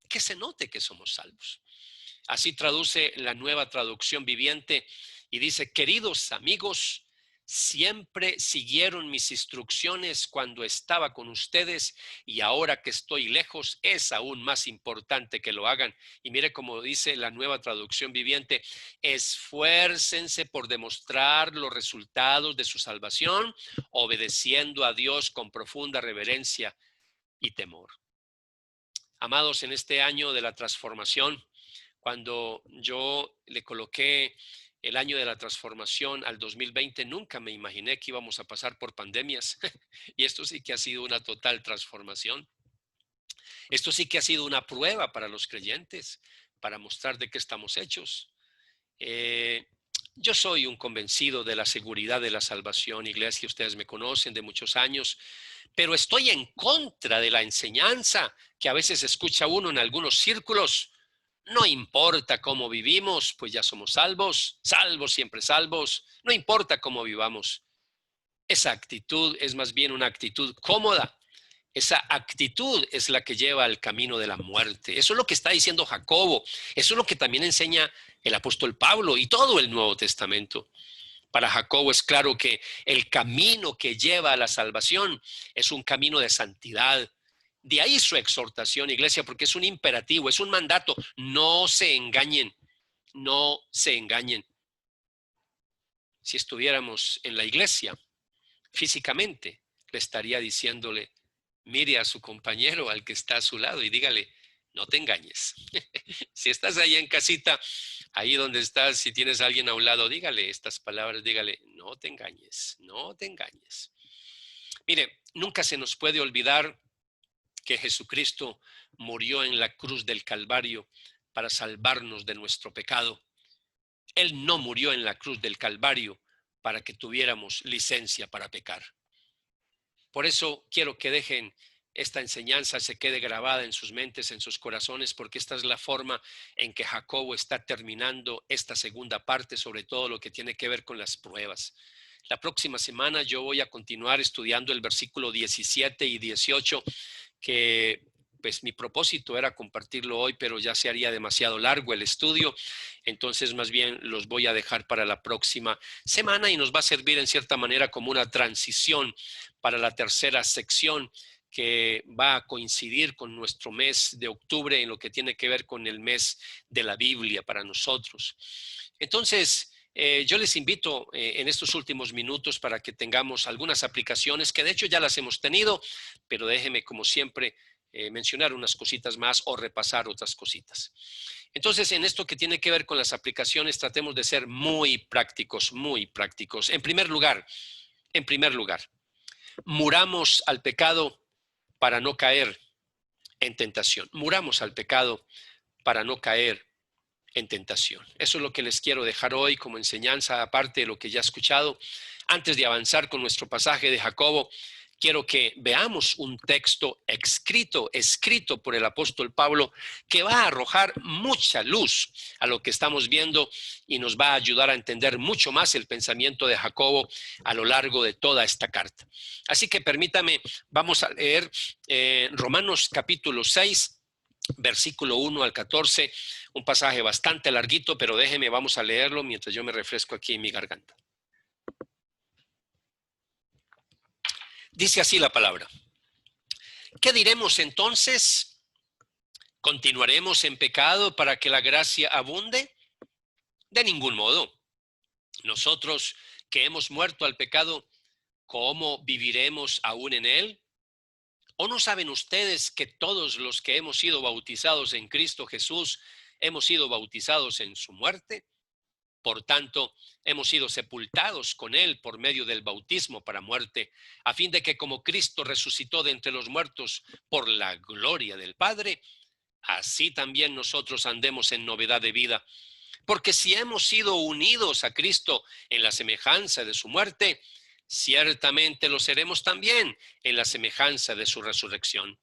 que somos salvos. Así traduce la Nueva Traducción Viviente y dice, queridos amigos, siempre siguieron mis instrucciones cuando estaba con ustedes y ahora que estoy lejos es aún más importante que lo hagan. Y mire cómo dice la Nueva Traducción Viviente, esfuércense por demostrar los resultados de su salvación, obedeciendo a Dios con profunda reverencia y temor. Amados, en este año de la transformación, cuando yo le coloqué el año de la transformación al 2020, nunca me imaginé que íbamos a pasar por pandemias. Y esto sí que ha sido una total transformación. Esto sí que ha sido una prueba para los creyentes, para mostrar de qué estamos hechos. Yo soy un convencido de la seguridad de la salvación, iglesia, ustedes me conocen de muchos años, pero estoy en contra de la enseñanza que a veces escucha uno en algunos círculos. No importa cómo vivimos, pues ya somos salvos, salvos, siempre salvos, no importa cómo vivamos. Esa actitud es más bien una actitud cómoda. Esa actitud es la que lleva al camino de la muerte. Eso es lo que está diciendo Jacobo. Eso es lo que también enseña el apóstol Pablo y todo el Nuevo Testamento. Para Jacobo es claro que el camino que lleva a la salvación es un camino de santidad. De ahí su exhortación, iglesia, porque es un imperativo, es un mandato. No se engañen, no se engañen. Si estuviéramos en la iglesia físicamente, le estaría diciéndole, mire a su compañero, al que está a su lado, y dígale, no te engañes. Si estás ahí en casita, ahí donde estás, si tienes a alguien a un lado, dígale estas palabras, dígale, no te engañes, no te engañes. Mire, nunca se nos puede olvidar que Jesucristo murió en la cruz del Calvario para salvarnos de nuestro pecado. Él no murió en la cruz del Calvario para que tuviéramos licencia para pecar. Por eso quiero que dejen esta enseñanza, se quede grabada en sus mentes, en sus corazones, porque esta es la forma en que Jacobo está terminando esta segunda parte, sobre todo lo que tiene que ver con las pruebas. La próxima semana yo voy a continuar estudiando el versículo 17 y 18, que pues mi propósito era compartirlo hoy, pero ya se haría demasiado largo el estudio, entonces más bien los voy a dejar para la próxima semana y nos va a servir en cierta manera como una transición para la tercera sección que va a coincidir con nuestro mes de octubre en lo que tiene que ver con el mes de la Biblia para nosotros. Entonces, yo les invito en estos últimos minutos para que tengamos algunas aplicaciones que de hecho ya las hemos tenido, pero déjenme como siempre mencionar unas cositas más o repasar otras cositas. Entonces, en esto que tiene que ver con las aplicaciones, tratemos de ser muy prácticos, muy prácticos. En primer lugar, muramos al pecado para no caer en tentación. Muramos al pecado para no caer en tentación. Eso es lo que les quiero dejar hoy como enseñanza, aparte de lo que ya he escuchado. Antes de avanzar con nuestro pasaje de Jacobo, quiero que veamos un texto escrito por el apóstol Pablo, que va a arrojar mucha luz a lo que estamos viendo y nos va a ayudar a entender mucho más el pensamiento de Jacobo a lo largo de toda esta carta. Así que permítame, vamos a leer Romanos capítulo 6, versículo 1 al 14, un pasaje bastante larguito, pero déjeme, vamos a leerlo mientras yo me refresco aquí en mi garganta. Dice así la palabra. ¿Qué diremos entonces? ¿Continuaremos en pecado para que la gracia abunde? De ningún modo. Nosotros que hemos muerto al pecado, ¿cómo viviremos aún en él? ¿O no saben ustedes que todos los que hemos sido bautizados en Cristo Jesús, hemos sido bautizados en su muerte? Por tanto, hemos sido sepultados con él por medio del bautismo para muerte, a fin de que como Cristo resucitó de entre los muertos por la gloria del Padre, así también nosotros andemos en novedad de vida. Porque si hemos sido unidos a Cristo en la semejanza de su muerte, ciertamente lo seremos también en la semejanza de su resurrección.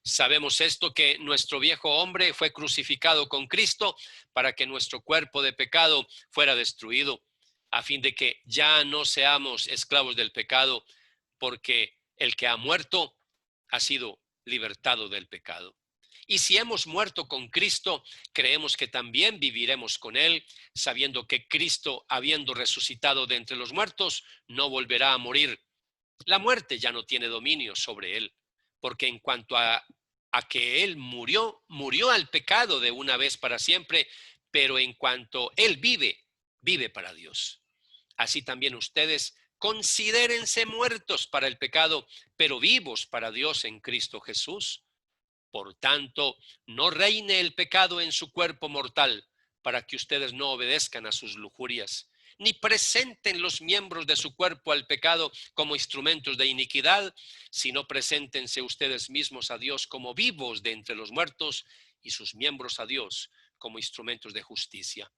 Sabemos esto, que nuestro viejo hombre fue crucificado con Cristo para que nuestro cuerpo de pecado fuera destruido, a fin de que ya no seamos esclavos del pecado, porque el que ha muerto ha sido libertado del pecado. Y si hemos muerto con Cristo, creemos que también viviremos con él, sabiendo que Cristo, habiendo resucitado de entre los muertos, no volverá a morir. La muerte ya no tiene dominio sobre él, porque en cuanto a que él murió al pecado de una vez para siempre, pero en cuanto él vive para Dios. Así también ustedes considérense muertos para el pecado, pero vivos para Dios en Cristo Jesús. Por tanto, no reine el pecado en su cuerpo mortal, para que ustedes no obedezcan a sus lujurias, ni presenten los miembros de su cuerpo al pecado como instrumentos de iniquidad, sino preséntense ustedes mismos a Dios como vivos de entre los muertos y sus miembros a Dios como instrumentos de justicia.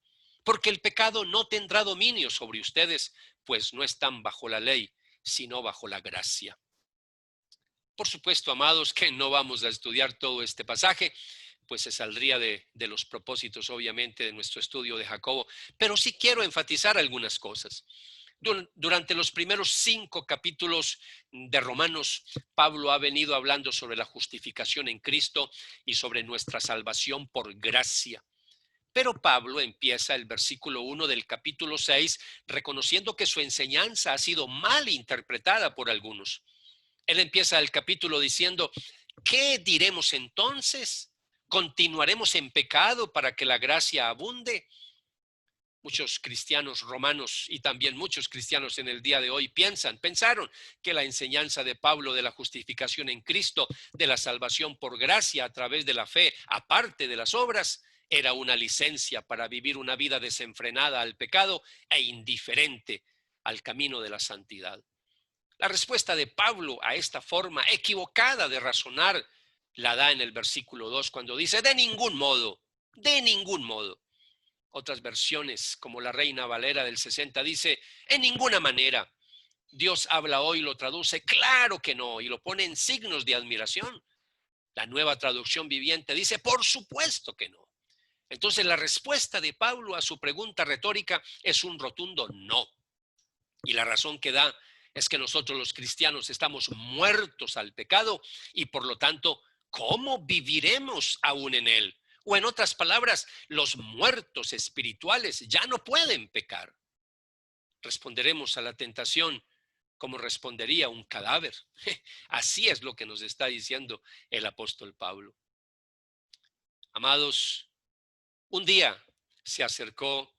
Porque el pecado no tendrá dominio sobre ustedes, pues no están bajo la ley, sino bajo la gracia. Por supuesto, amados, que no vamos a estudiar todo este pasaje, pues se saldría de los propósitos, obviamente, de nuestro estudio de Jacobo, pero sí quiero enfatizar algunas cosas. Durante los primeros 5 capítulos de Romanos, Pablo ha venido hablando sobre la justificación en Cristo y sobre nuestra salvación por gracia. Pero Pablo empieza el versículo 1 del capítulo 6 reconociendo que su enseñanza ha sido mal interpretada por algunos. Él empieza el capítulo diciendo, ¿qué diremos entonces? ¿Continuaremos en pecado para que la gracia abunde? Muchos cristianos romanos y también muchos cristianos en el día de hoy pensaron que la enseñanza de Pablo de la justificación en Cristo, de la salvación por gracia a través de la fe, aparte de las obras, era una licencia para vivir una vida desenfrenada al pecado e indiferente al camino de la santidad. La respuesta de Pablo a esta forma equivocada de razonar la da en el versículo 2 cuando dice, de ningún modo, de ningún modo. Otras versiones, como la Reina Valera del 60, dice, en ninguna manera. Dios habla hoy, lo traduce, claro que no, y lo pone en signos de admiración. La Nueva Traducción Viviente dice, por supuesto que no. Entonces la respuesta de Pablo a su pregunta retórica es un rotundo no. Y la razón que da es que nosotros los cristianos estamos muertos al pecado y por lo tanto, ¿cómo viviremos aún en él? O en otras palabras, los muertos espirituales ya no pueden pecar. Responderemos a la tentación como respondería un cadáver. Así es lo que nos está diciendo el apóstol Pablo. Amados, un día se acercó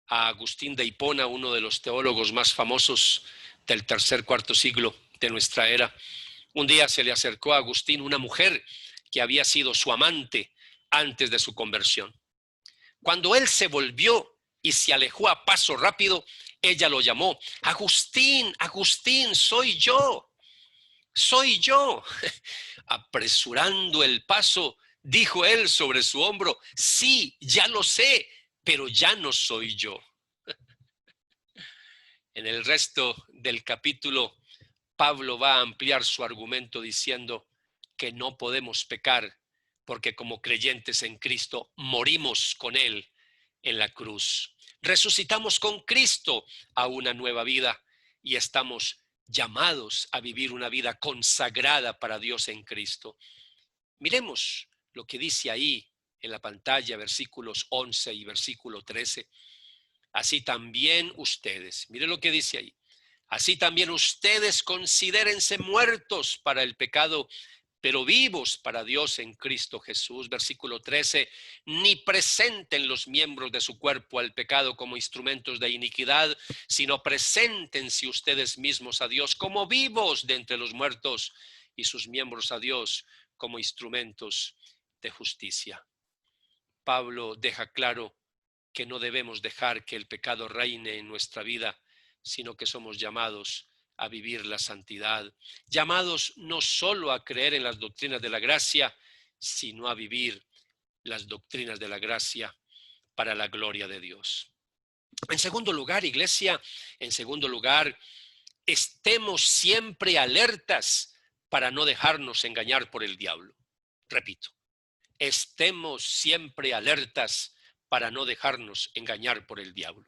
a Agustín de Hipona, uno de los teólogos más famosos del tercer-cuarto siglo de nuestra era. Un día se le acercó a Agustín una mujer que había sido su amante antes de su conversión. Cuando él se volvió y se alejó a paso rápido, ella lo llamó, Agustín, Agustín, soy yo. Apresurando el paso, dijo él sobre su hombro, sí, ya lo sé, pero ya no soy yo. En el resto del capítulo, Pablo va a ampliar su argumento diciendo que no podemos pecar porque como creyentes en Cristo morimos con Él en la cruz. Resucitamos con Cristo a una nueva vida y estamos llamados a vivir una vida consagrada para Dios en Cristo. Miremos lo que dice ahí en la pantalla, versículos 11 y versículo 13. Así también ustedes, mire lo que dice ahí. Así también ustedes considérense muertos para el pecado, pero vivos para Dios en Cristo Jesús. Versículo 13, ni presenten los miembros de su cuerpo al pecado como instrumentos de iniquidad, sino preséntense ustedes mismos a Dios como vivos de entre los muertos y sus miembros a Dios como instrumentos de justicia. Pablo deja claro que no debemos dejar que el pecado reine en nuestra vida, sino que somos llamados a vivir la santidad, llamados no solo a creer en las doctrinas de la gracia, sino a vivir las doctrinas de la gracia para la gloria de Dios. En segundo lugar, iglesia, estemos siempre alertas para no dejarnos engañar por el diablo. Repito, estemos siempre alertas para no dejarnos engañar por el diablo.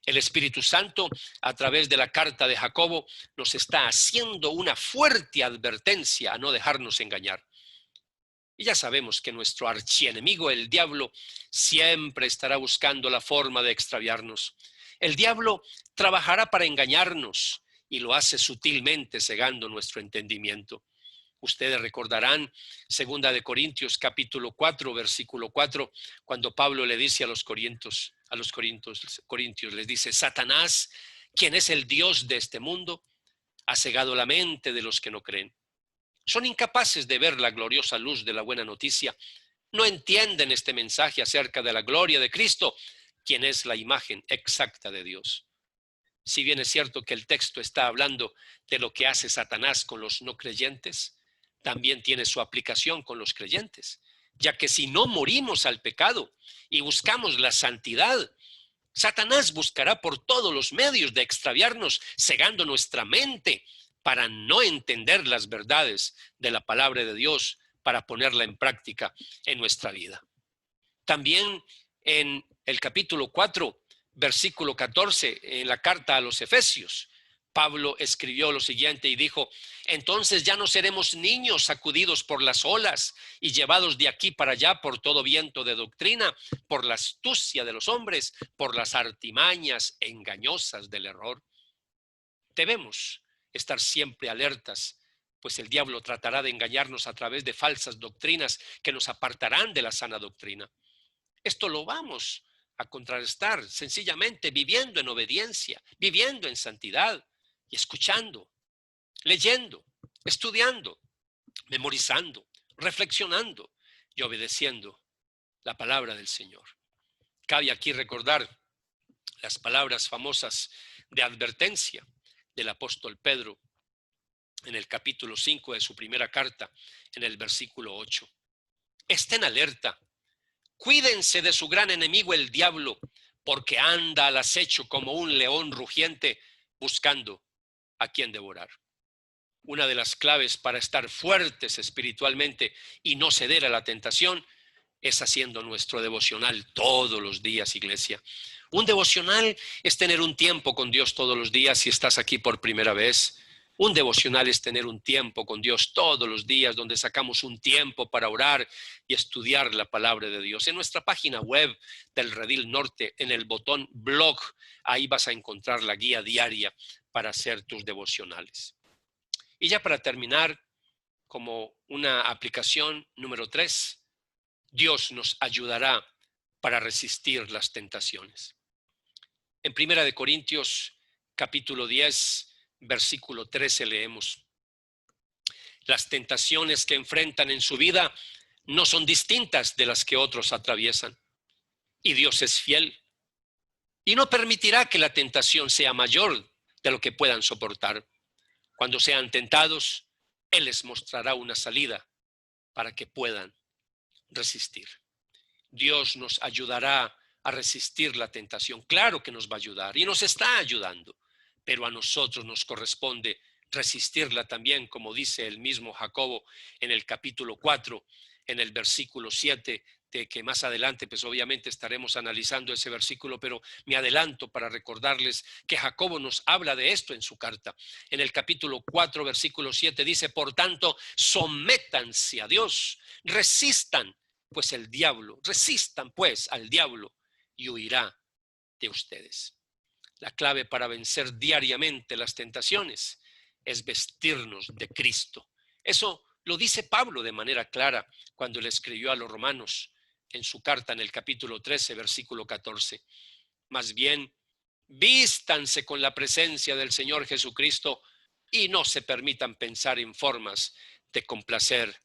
El Espíritu Santo, a través de la carta de Jacobo, nos está haciendo una fuerte advertencia a no dejarnos engañar. Y ya sabemos que nuestro archienemigo, el diablo, siempre estará buscando la forma de extraviarnos. El diablo trabajará para engañarnos y lo hace sutilmente cegando nuestro entendimiento. Ustedes recordarán 2 Corintios capítulo 4, versículo 4, cuando Pablo le dice a los corintios, les dice, Satanás, quien es el Dios de este mundo, ha cegado la mente de los que no creen. Son incapaces de ver la gloriosa luz de la buena noticia. No entienden este mensaje acerca de la gloria de Cristo, quien es la imagen exacta de Dios. Si bien es cierto que el texto está hablando de lo que hace Satanás con los no creyentes, también tiene su aplicación con los creyentes, ya que si no morimos al pecado y buscamos la santidad, Satanás buscará por todos los medios de extraviarnos, cegando nuestra mente para no entender las verdades de la palabra de Dios, para ponerla en práctica en nuestra vida. También en el capítulo 4, versículo 14, en la carta a los Efesios, Pablo escribió lo siguiente y dijo: entonces ya no seremos niños sacudidos por las olas y llevados de aquí para allá por todo viento de doctrina, por la astucia de los hombres, por las artimañas engañosas del error. Debemos estar siempre alertas, pues el diablo tratará de engañarnos a través de falsas doctrinas que nos apartarán de la sana doctrina. Esto lo vamos a contrarrestar sencillamente viviendo en obediencia, viviendo en santidad y escuchando, leyendo, estudiando, memorizando, reflexionando y obedeciendo la palabra del Señor. Cabe aquí recordar las palabras famosas de advertencia del apóstol Pedro en el capítulo 5 de su primera carta, en el versículo 8. Estén alerta, cuídense de su gran enemigo el diablo, porque anda al acecho como un león rugiente buscando a quien devorar. Una de las claves para estar fuertes espiritualmente y no ceder a la tentación es haciendo nuestro devocional todos los días, iglesia. Un devocional es tener un tiempo con Dios todos los días si estás aquí por primera vez. Un devocional es tener un tiempo con Dios todos los días, donde sacamos un tiempo para orar y estudiar la palabra de Dios. En nuestra página web del Redil Norte, en el botón blog, ahí vas a encontrar la guía diaria para hacer tus devocionales. Y ya para terminar, como una aplicación número 3, Dios nos ayudará para resistir las tentaciones. En 1 Corintios capítulo 10, versículo 13 leemos: las tentaciones que enfrentan en su vida no son distintas de las que otros atraviesan. Y Dios es fiel y no permitirá que la tentación sea mayor de lo que puedan soportar. Cuando sean tentados, Él les mostrará una salida para que puedan resistir. Dios nos ayudará a resistir la tentación. Claro que nos va a ayudar y nos está ayudando, pero a nosotros nos corresponde resistirla también, como dice el mismo Jacobo en el capítulo 4, en el versículo 7, de que más adelante pues obviamente estaremos analizando ese versículo, pero me adelanto para recordarles que Jacobo nos habla de esto en su carta. En el capítulo 4, versículo 7 dice: por tanto, sométanse a Dios, resistan pues al diablo y huirá de ustedes. La clave para vencer diariamente las tentaciones es vestirnos de Cristo. Eso lo dice Pablo de manera clara cuando le escribió a los romanos en su carta en el capítulo 13, versículo 14. Más bien, vístanse con la presencia del Señor Jesucristo y no se permitan pensar en formas de complacer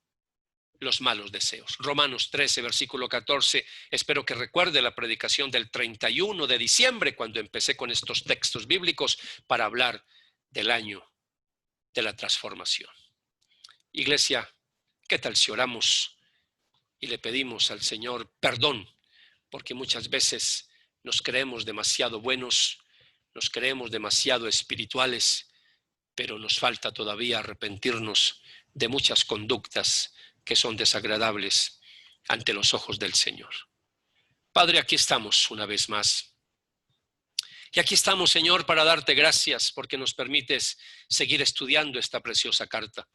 los malos deseos. Romanos 13, versículo 14. Espero que recuerde la predicación del 31 de diciembre, cuando empecé con estos textos bíblicos para hablar del año de la transformación. Iglesia, ¿qué tal si oramos y le pedimos al Señor perdón? Porque muchas veces nos creemos demasiado buenos, nos creemos demasiado espirituales, pero nos falta todavía arrepentirnos de muchas conductas que son desagradables ante los ojos del Señor. Padre, aquí estamos una vez más. Y aquí estamos, Señor, para darte gracias porque nos permites seguir estudiando esta preciosa carta.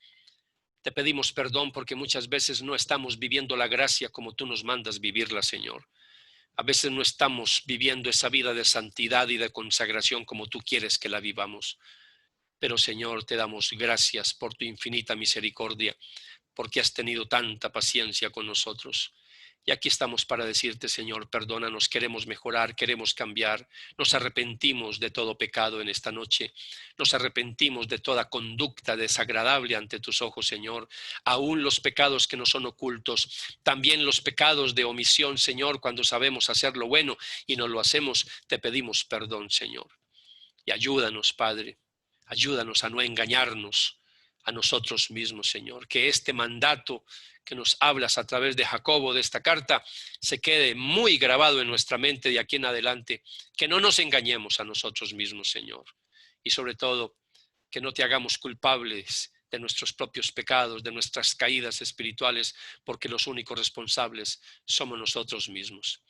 Te pedimos perdón porque muchas veces no estamos viviendo la gracia como tú nos mandas vivirla, Señor. A veces no estamos viviendo esa vida de santidad y de consagración como tú quieres que la vivamos. Pero, Señor, te damos gracias por tu infinita misericordia, porque has tenido tanta paciencia con nosotros. Y aquí estamos para decirte, Señor, perdónanos, queremos mejorar, queremos cambiar. Nos arrepentimos de todo pecado en esta noche. Nos arrepentimos de toda conducta desagradable ante tus ojos, Señor. Aún los pecados que no son ocultos, también los pecados de omisión, Señor, cuando sabemos hacer lo bueno y no lo hacemos, te pedimos perdón, Señor. Y ayúdanos, Padre, ayúdanos a no engañarnos a nosotros mismos, Señor. Que este mandato que nos hablas a través de Jacobo, de esta carta, se quede muy grabado en nuestra mente de aquí en adelante. Que no nos engañemos a nosotros mismos, Señor. Y sobre todo, que no te hagamos culpables de nuestros propios pecados, de nuestras caídas espirituales, porque los únicos responsables somos nosotros mismos.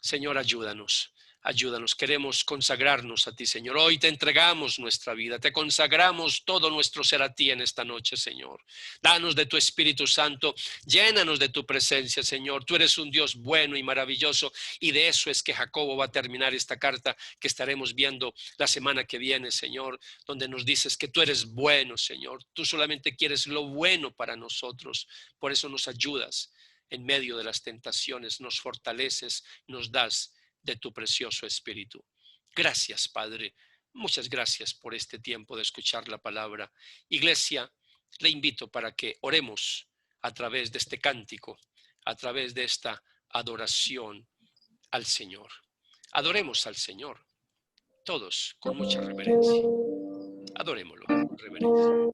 Señor, ayúdanos. Ayúdanos, queremos consagrarnos a ti, Señor. Hoy te entregamos nuestra vida, te consagramos todo nuestro ser a ti en esta noche, Señor. Danos de tu Espíritu Santo, llénanos de tu presencia, Señor. Tú eres un Dios bueno y maravilloso, y de eso es que Jacobo va a terminar esta carta que estaremos viendo la semana que viene, Señor, donde nos dices que tú eres bueno, Señor. Tú solamente quieres lo bueno para nosotros. Por eso nos ayudas en medio de las tentaciones, nos fortaleces, nos das de tu precioso Espíritu. Gracias, Padre. Muchas gracias por este tiempo de escuchar la palabra. Iglesia, le invito para que oremos a través de este cántico, a través de esta adoración al Señor. Adoremos al Señor, todos con mucha reverencia. Adorémoslo con reverencia.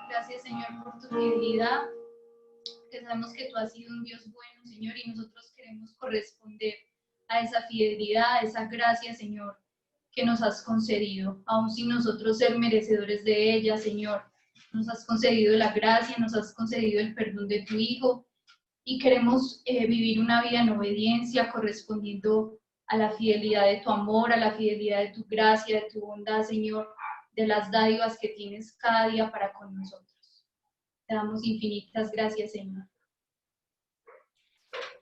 Gracias, Señor, por tu fidelidad, que sabemos que tú has sido un Dios bueno, Señor, y nosotros queremos corresponder a esa fidelidad, a esa gracia, Señor, que nos has concedido, aun sin nosotros ser merecedores de ella, Señor. Nos has concedido la gracia, nos has concedido el perdón de tu Hijo, y queremos vivir una vida en obediencia, correspondiendo a la fidelidad de tu amor, a la fidelidad de tu gracia, de tu bondad, Señor, de las dádivas que tienes cada día para con nosotros. Te damos infinitas gracias, Señor.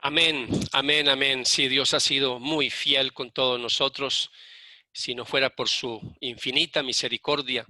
Amén, amén, amén. Sí, Dios ha sido muy fiel con todos nosotros. Si no fuera por su infinita misericordia,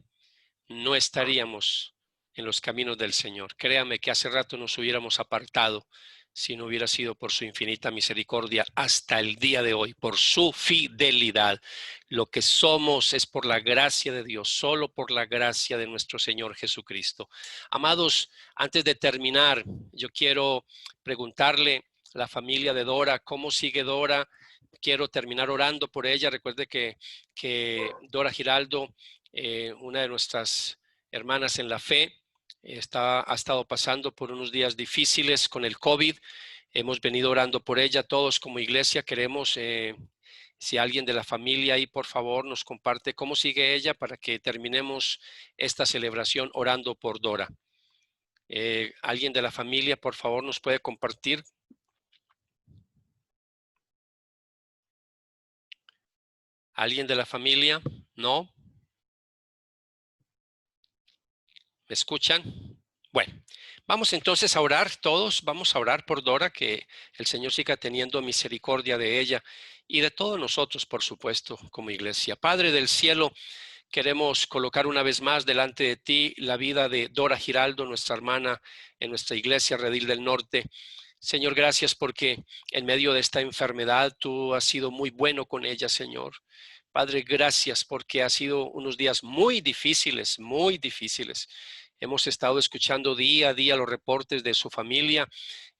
no estaríamos en los caminos del Señor. Créame que hace rato nos hubiéramos apartado si no hubiera sido por su infinita misericordia hasta el día de hoy, por su fidelidad. Lo que somos es por la gracia de Dios, solo por la gracia de nuestro Señor Jesucristo. Amados, antes de terminar, yo quiero preguntarle a la familia de Dora, ¿cómo sigue Dora? Quiero terminar orando por ella. Recuerde que Dora Giraldo, una de nuestras hermanas en la fe, ha estado pasando por unos días difíciles con el COVID. Hemos venido orando por ella. Todos como iglesia queremos, si alguien de la familia ahí por favor nos comparte cómo sigue ella para que terminemos esta celebración orando por Dora. ¿Alguien de la familia por favor nos puede compartir? ¿Alguien de la familia? ¿No? ¿Me escuchan? Bueno, vamos entonces a orar todos, vamos a orar por Dora, que el Señor siga teniendo misericordia de ella y de todos nosotros, por supuesto, como iglesia. Padre del cielo, queremos colocar una vez más delante de ti la vida de Dora Giraldo, nuestra hermana en nuestra iglesia Redil del Norte. Señor, gracias porque en medio de esta enfermedad tú has sido muy bueno con ella, Señor. Padre, gracias porque ha sido unos días muy difíciles, muy difíciles. Hemos estado escuchando día a día los reportes de su familia,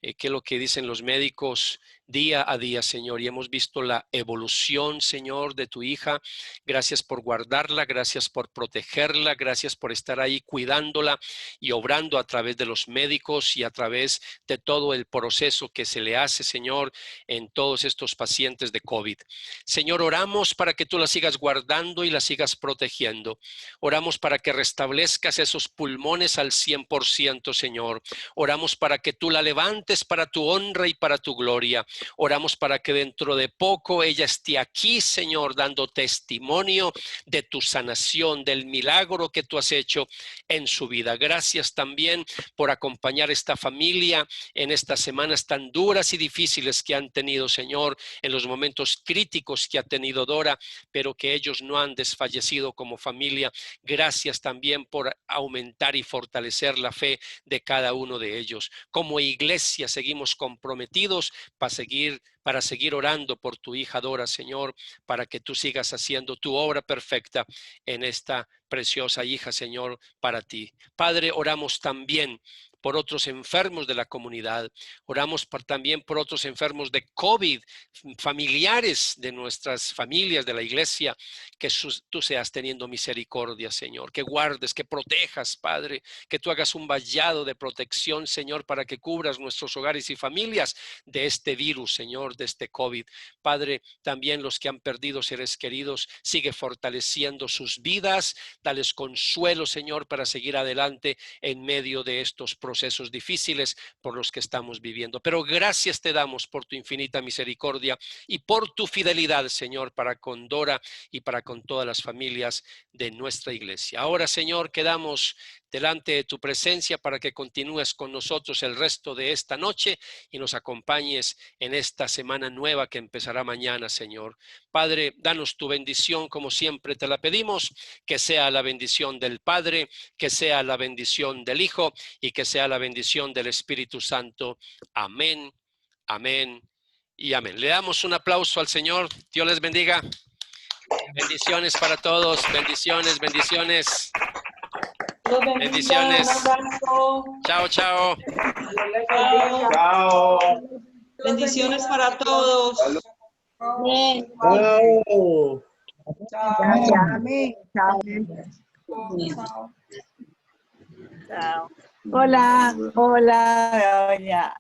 qué es lo que dicen los médicos día a día, Señor, y hemos visto la evolución, Señor, de tu hija. Gracias por guardarla, gracias por protegerla, gracias por estar ahí cuidándola y obrando a través de los médicos y a través de todo el proceso que se le hace, Señor, en todos estos pacientes de COVID. Señor, oramos para que tú la sigas guardando y la sigas protegiendo. Oramos para que restablezcas esos pulmones al 100%, Señor. Oramos para que tú la levantes para tu honra y para tu gloria. Oramos para que dentro de poco ella esté aquí, Señor, dando testimonio de tu sanación, del milagro que tú has hecho en su vida. Gracias también por acompañar a esta familia en estas semanas tan duras y difíciles que han tenido, Señor, en los momentos críticos que ha tenido Dora, pero que ellos no han desfallecido como familia. Gracias también por aumentar y fortalecer la fe de cada uno de ellos. Como iglesia seguimos comprometidos para seguir orando por tu hija Dora, Señor, para que tú sigas haciendo tu obra perfecta en esta preciosa hija, Señor, para ti. Padre, oramos también por otros enfermos de la comunidad. Oramos también por otros enfermos de COVID, familiares de nuestras familias de la iglesia, que tú seas teniendo misericordia, Señor, que guardes, que protejas, Padre, que tú hagas un vallado de protección, Señor, para que cubras nuestros hogares y familias de este virus, Señor, de este COVID. Padre, también los que han perdido seres queridos, sigue fortaleciendo sus vidas, dales consuelo, Señor, para seguir adelante en medio de estos procesos difíciles por los que estamos viviendo. Pero gracias te damos por tu infinita misericordia y por tu fidelidad, Señor, para con Dora y para con todas las familias de nuestra iglesia. Ahora, Señor, quedamos delante de tu presencia para que continúes con nosotros el resto de esta noche y nos acompañes en esta semana nueva que empezará mañana, Señor. Padre, danos tu bendición como siempre te la pedimos, que sea la bendición del Padre, que sea la bendición del Hijo y que sea la bendición del Espíritu Santo. Amén, amén y amén. Le damos un aplauso al Señor. Dios les bendiga. Bendiciones para todos. Bendiciones, bendiciones. Bendiciones. Chao, chao. Chao. Bendiciones para todos. Chao. Amén. Chao. Chao. Hola, hola, doña